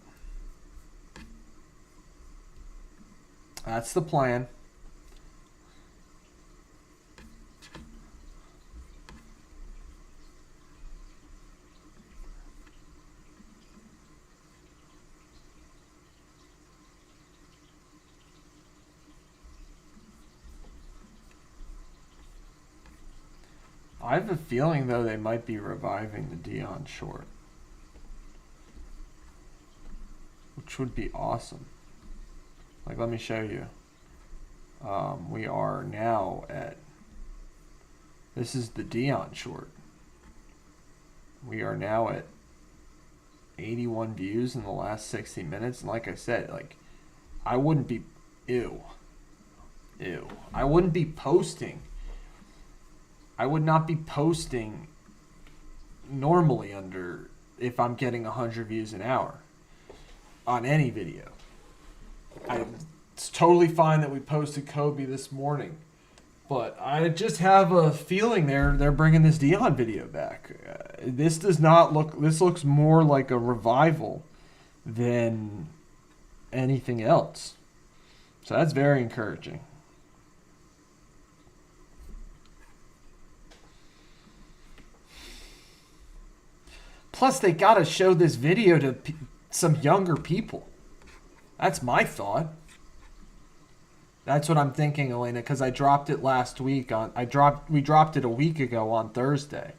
[SPEAKER 1] that's the plan. I have a feeling, though, they might be reviving the Dion short, which would be awesome. Like, let me show you. We are now at, this is the Dion short. We are now at 81 views in the last 60 minutes. And like I said, like, I wouldn't be, I wouldn't be posting. I would not be posting normally under, if I'm getting 100 views an hour on any video. It's totally fine that we posted Kobe this morning, but I just have a feeling they're bringing this Dion video back. This does not look, this looks more like a revival than anything else. So that's very encouraging. Plus, they gotta show this video to some younger people. That's my thought. That's what I'm thinking, Elena, because I dropped it last week we dropped it a week ago on Thursday,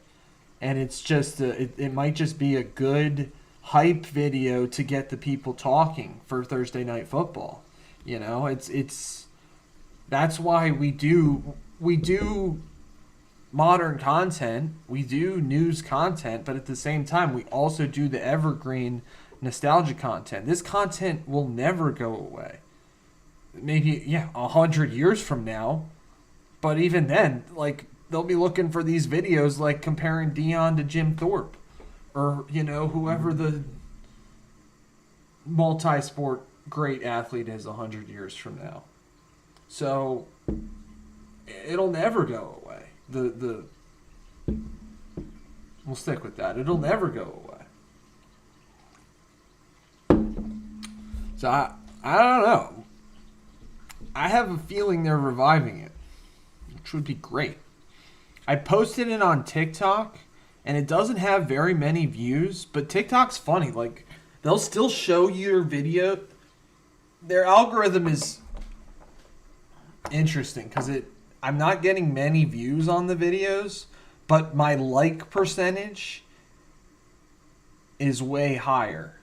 [SPEAKER 1] and it's just it might just be a good hype video to get the people talking for Thursday Night Football. You know, it's that's why we do modern content, we do news content, but at the same time, we also do the evergreen nostalgia content. This content will never go away. Maybe, 100 years from now, but even then, like, they'll be looking for these videos, like comparing Dion to Jim Thorpe, or, you know, whoever the multi-sport great athlete is 100 years from now. So, it'll never go away. We'll stick with that. It'll never go away. So I don't know. I have a feeling they're reviving it, which would be great. I posted it on TikTok, and it doesn't have very many views, but TikTok's funny. Like, they'll still show you your video. Their algorithm is interesting because I'm not getting many views on the videos, but my like percentage is way higher.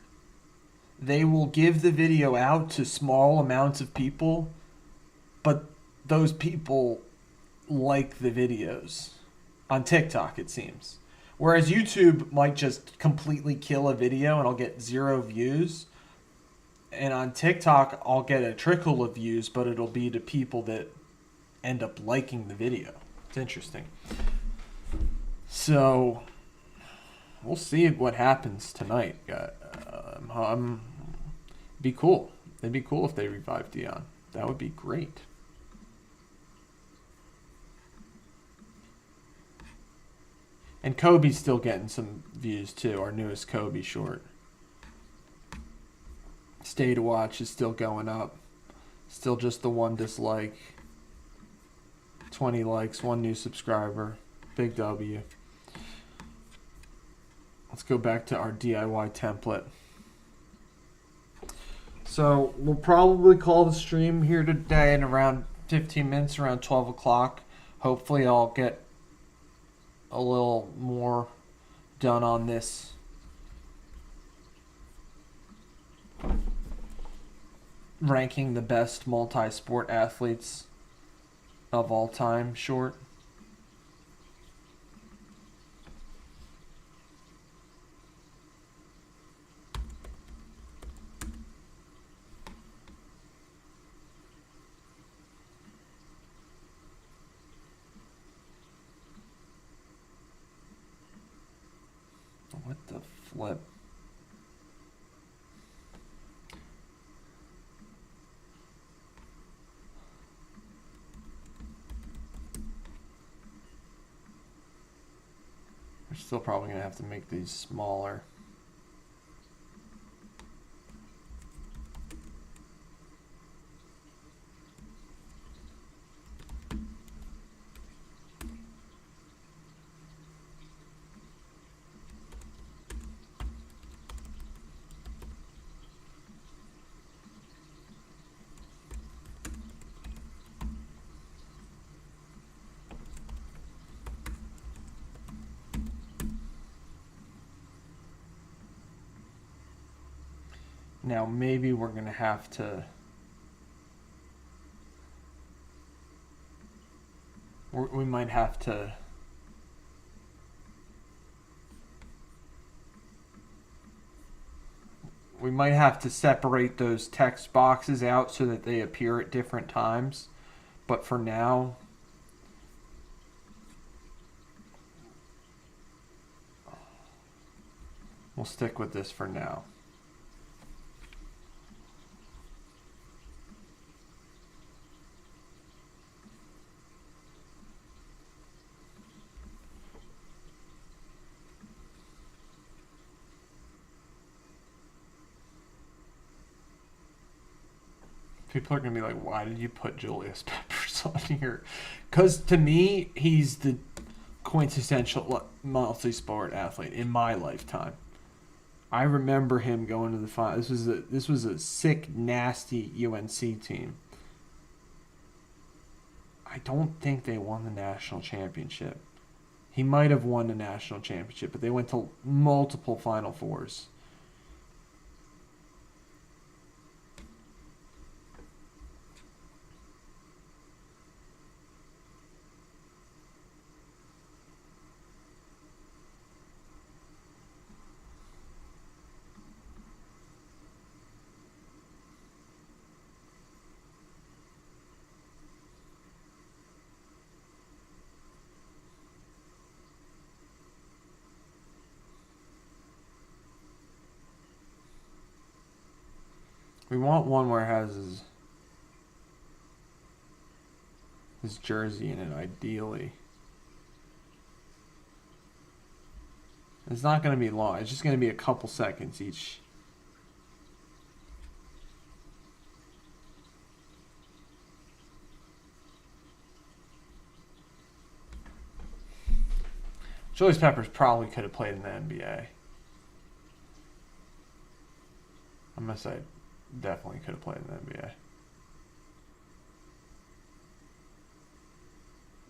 [SPEAKER 1] They will give the video out to small amounts of people, but those people like the videos. On TikTok, it seems. Whereas YouTube might just completely kill a video and I'll get 0 views. And on TikTok, I'll get a trickle of views, but it'll be to people that end up liking the video. It's interesting. So, we'll see what happens tonight. Be cool. It'd be cool if they revive Dion. That would be great. And Kobe's still getting some views too. Our newest Kobe short. Stay to watch is still going up. Still just the 1 dislike. 20 likes, 1 new subscriber. Big W. Let's go back to our DIY template. So we'll probably call the stream here today in around 15 minutes, around 12 o'clock. Hopefully I'll get a little more done on this. Ranking the best multi-sport athletes of all time short. What the flip? We're still probably going to have to make these smaller. Now maybe we're going to have to... We might have to... We might have to separate those text boxes out so that they appear at different times. But for now... we'll stick with this for now. People are going to be like, why did you put Julius Peppers on here? Because to me, he's the quintessential multi-sport athlete in my lifetime. I remember him going to the final. This was a sick, nasty UNC team. I don't think they won the national championship. He might have won the national championship, but they went to multiple Final Fours. We want one where it has his jersey in it, ideally. It's not going to be long. It's just going to be a couple seconds each. Julius Peppers probably could have played in the NBA. I'm going to say definitely could have played in the NBA.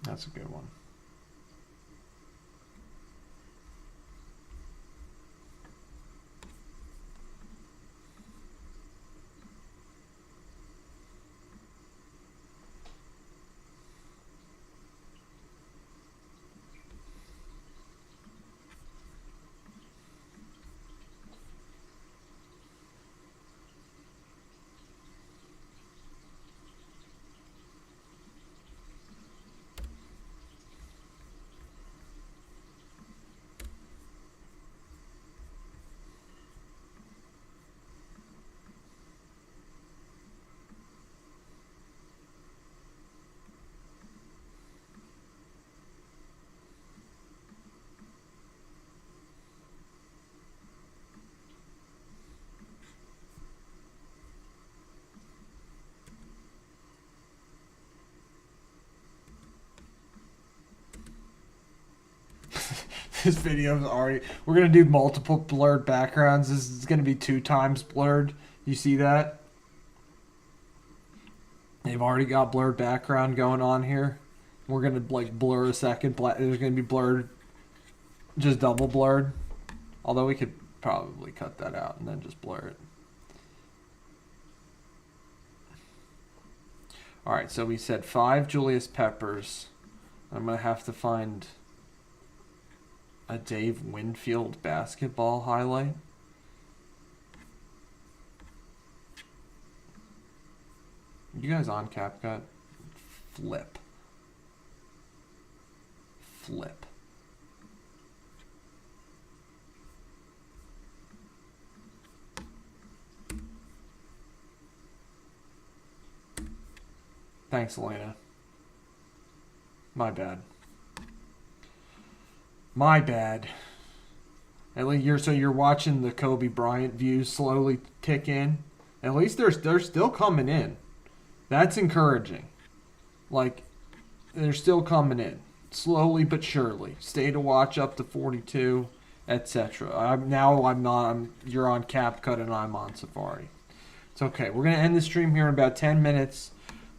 [SPEAKER 1] That's a good one. This video is already... We're going to do multiple blurred backgrounds. This is going to be 2 times blurred. You see that? They've already got blurred background going on here. We're going to like blur a second. There's going to be blurred. Just double blurred. Although we could probably cut that out and then just blur it. Alright, so we said 5 Julius Peppers. I'm going to have to find a Dave Winfield basketball highlight. You guys on CapCut? Flip. Flip. Thanks, Elena. My bad.
[SPEAKER 8] My bad. At least you're watching the Kobe Bryant views slowly tick in. At least they're still coming in. That's encouraging. Like, they're still coming in. Slowly but surely. Stay to watch up to 42, etc. You're on CapCut and I'm on Safari. It's okay. We're going to end the stream here in about 10 minutes.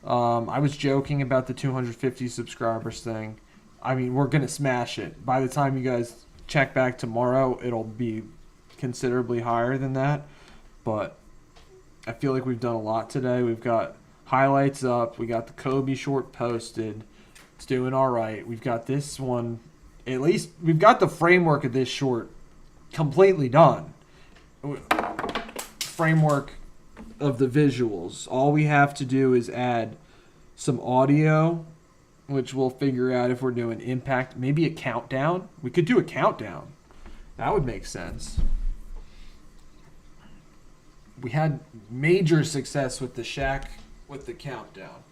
[SPEAKER 8] I was joking about the 250 subscribers thing. I mean, we're going to smash it. By the time you guys check back tomorrow, it'll be considerably higher than that. But I feel like we've done a lot today. We've got highlights up. We got the Kobe short posted. It's doing all right. We've got this one. At least we've got the framework of this short completely done. Framework of the visuals. All we have to do is add some audio, which we'll figure out if we're doing impact. Maybe a countdown. We could do a countdown. That would make sense. We had major success with the Shaq with the countdown.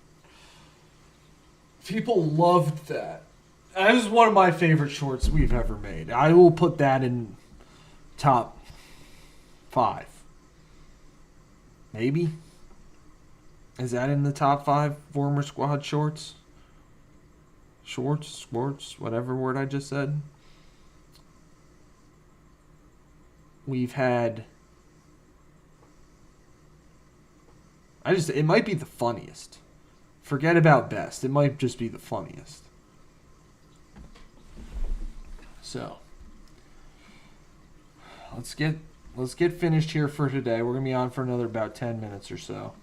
[SPEAKER 8] People loved that. That was one of my favorite shorts we've ever made. I will put that in top 5. Maybe. Is that in the top 5 former squad shorts? Sports, whatever word I just said. We've had... it might be the funniest. Forget about best. It might just be the funniest. So, let's get finished here for today. We're going to be on for another about 10 minutes or so.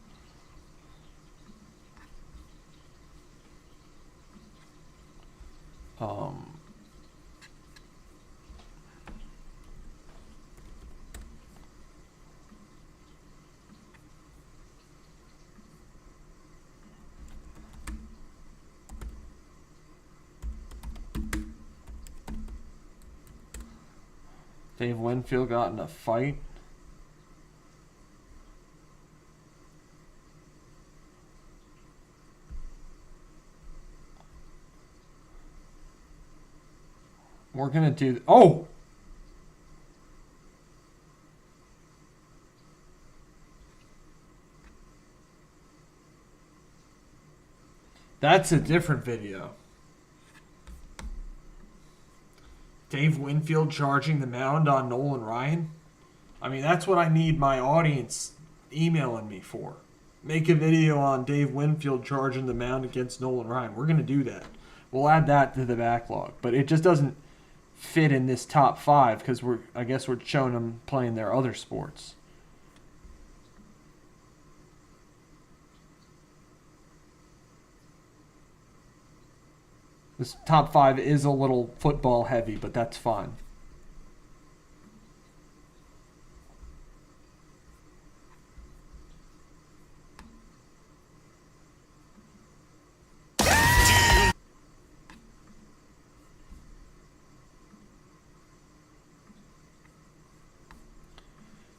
[SPEAKER 8] Dave Winfield got in a fight. We're going to do... Oh! That's a different video. Dave Winfield charging the mound on Nolan Ryan. I mean, that's what I need my audience emailing me for. Make a video on Dave Winfield charging the mound against Nolan Ryan. We're going to do that. We'll add that to the backlog. But it just doesn't fit in this top 5 because I guess we're showing them playing their other sports. This top 5 is a little football heavy, but that's fine.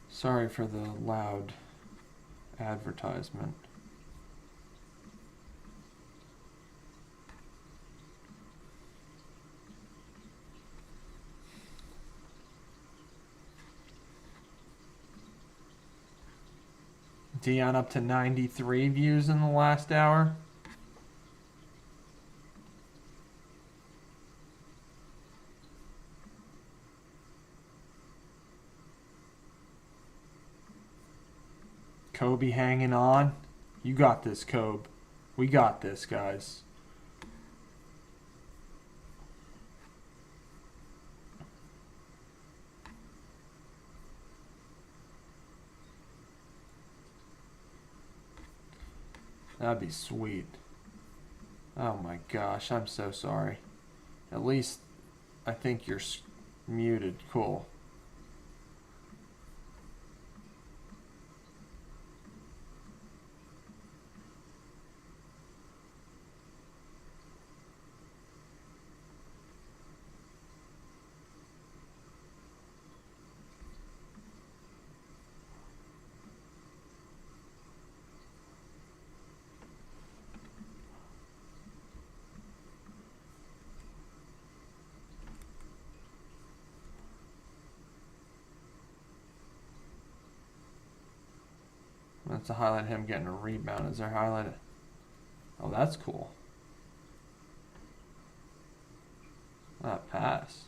[SPEAKER 8] Sorry for the loud advertisement. Dion up to 93 views in the last hour. Kobe hanging on. You got this, Kobe. We got this, guys. That'd be sweet. Oh my gosh, I'm so sorry. At least I think you're muted. Cool. to highlight him getting a rebound. Is there highlighted? Oh, that's cool. That pass.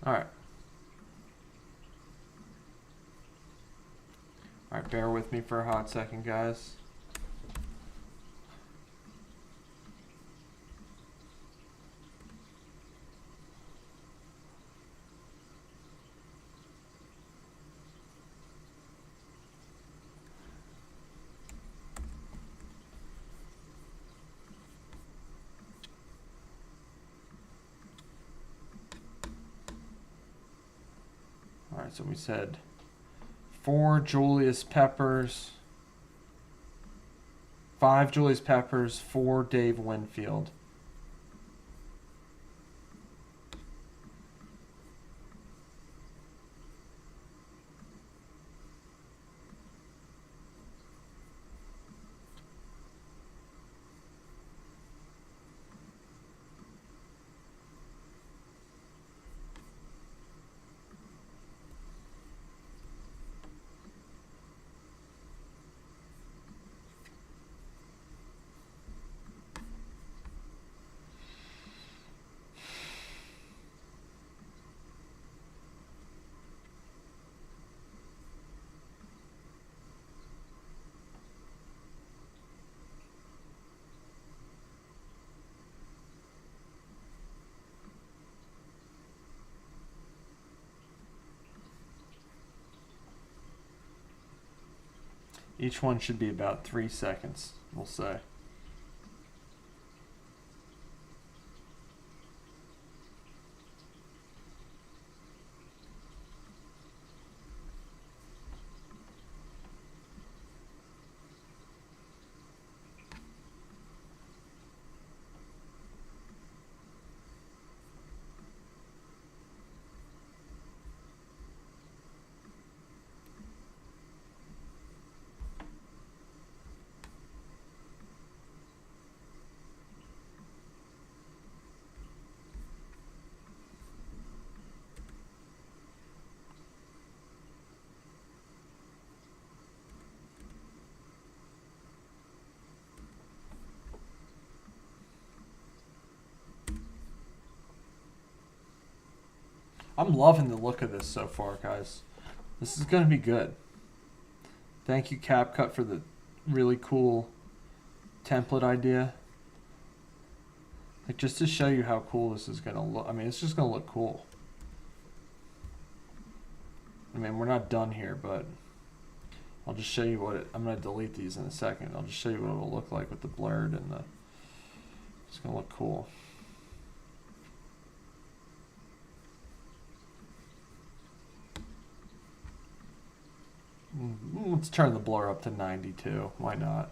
[SPEAKER 8] Alright. Alright, bear with me for a hot second, guys. Alright, so we said 4 Julius Peppers, 5 Julius Peppers, 4 Dave Winfield. Each one should be about 3 seconds, we'll say. I'm loving the look of this so far, guys. This is going to be good. Thank you, CapCut, for the really cool template idea. Like, just to show you how cool this is going to look. I mean, it's just going to look cool. I mean, we're not done here, but I'll just show you what it... I'm going to delete these in a second. I'll just show you what it will look like with the blurred and the... It's going to look cool. Let's turn the blur up to 92. Why not?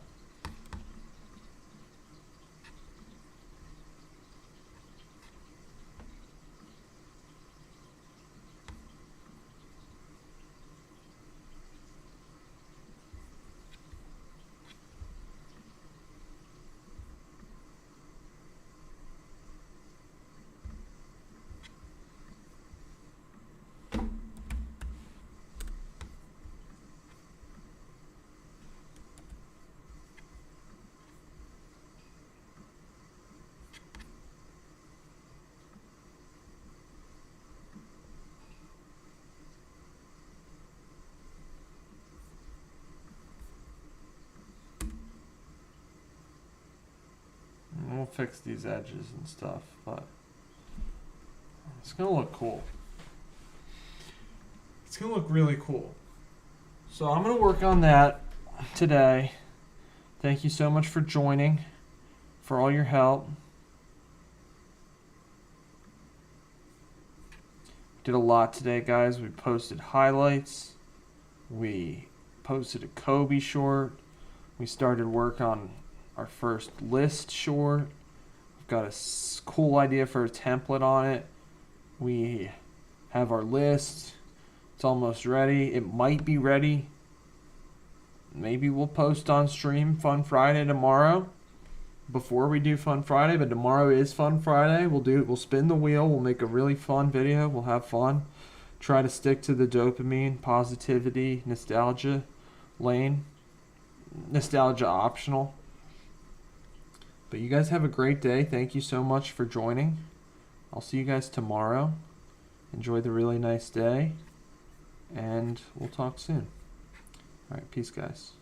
[SPEAKER 8] We'll fix these edges and stuff, but it's gonna look cool. It's gonna look really cool. So I'm gonna work on that today. Thank you so much for joining, for all your help. Did a lot today, guys. We posted highlights. We posted a Kobe short. We started work on our first list short. We've got a cool idea for a template on it. We have our list. It's almost ready. It might be ready. Maybe we'll post on stream Fun Friday tomorrow before we do Fun Friday, but tomorrow is Fun Friday. We'll spin the wheel. We'll make a really fun video. We'll have fun. Try to stick to the dopamine, positivity, nostalgia lane. nostalgia optional. But you guys have a great day. Thank you so much for joining. I'll see you guys tomorrow. Enjoy the really nice day. And we'll talk soon. All right, peace, guys.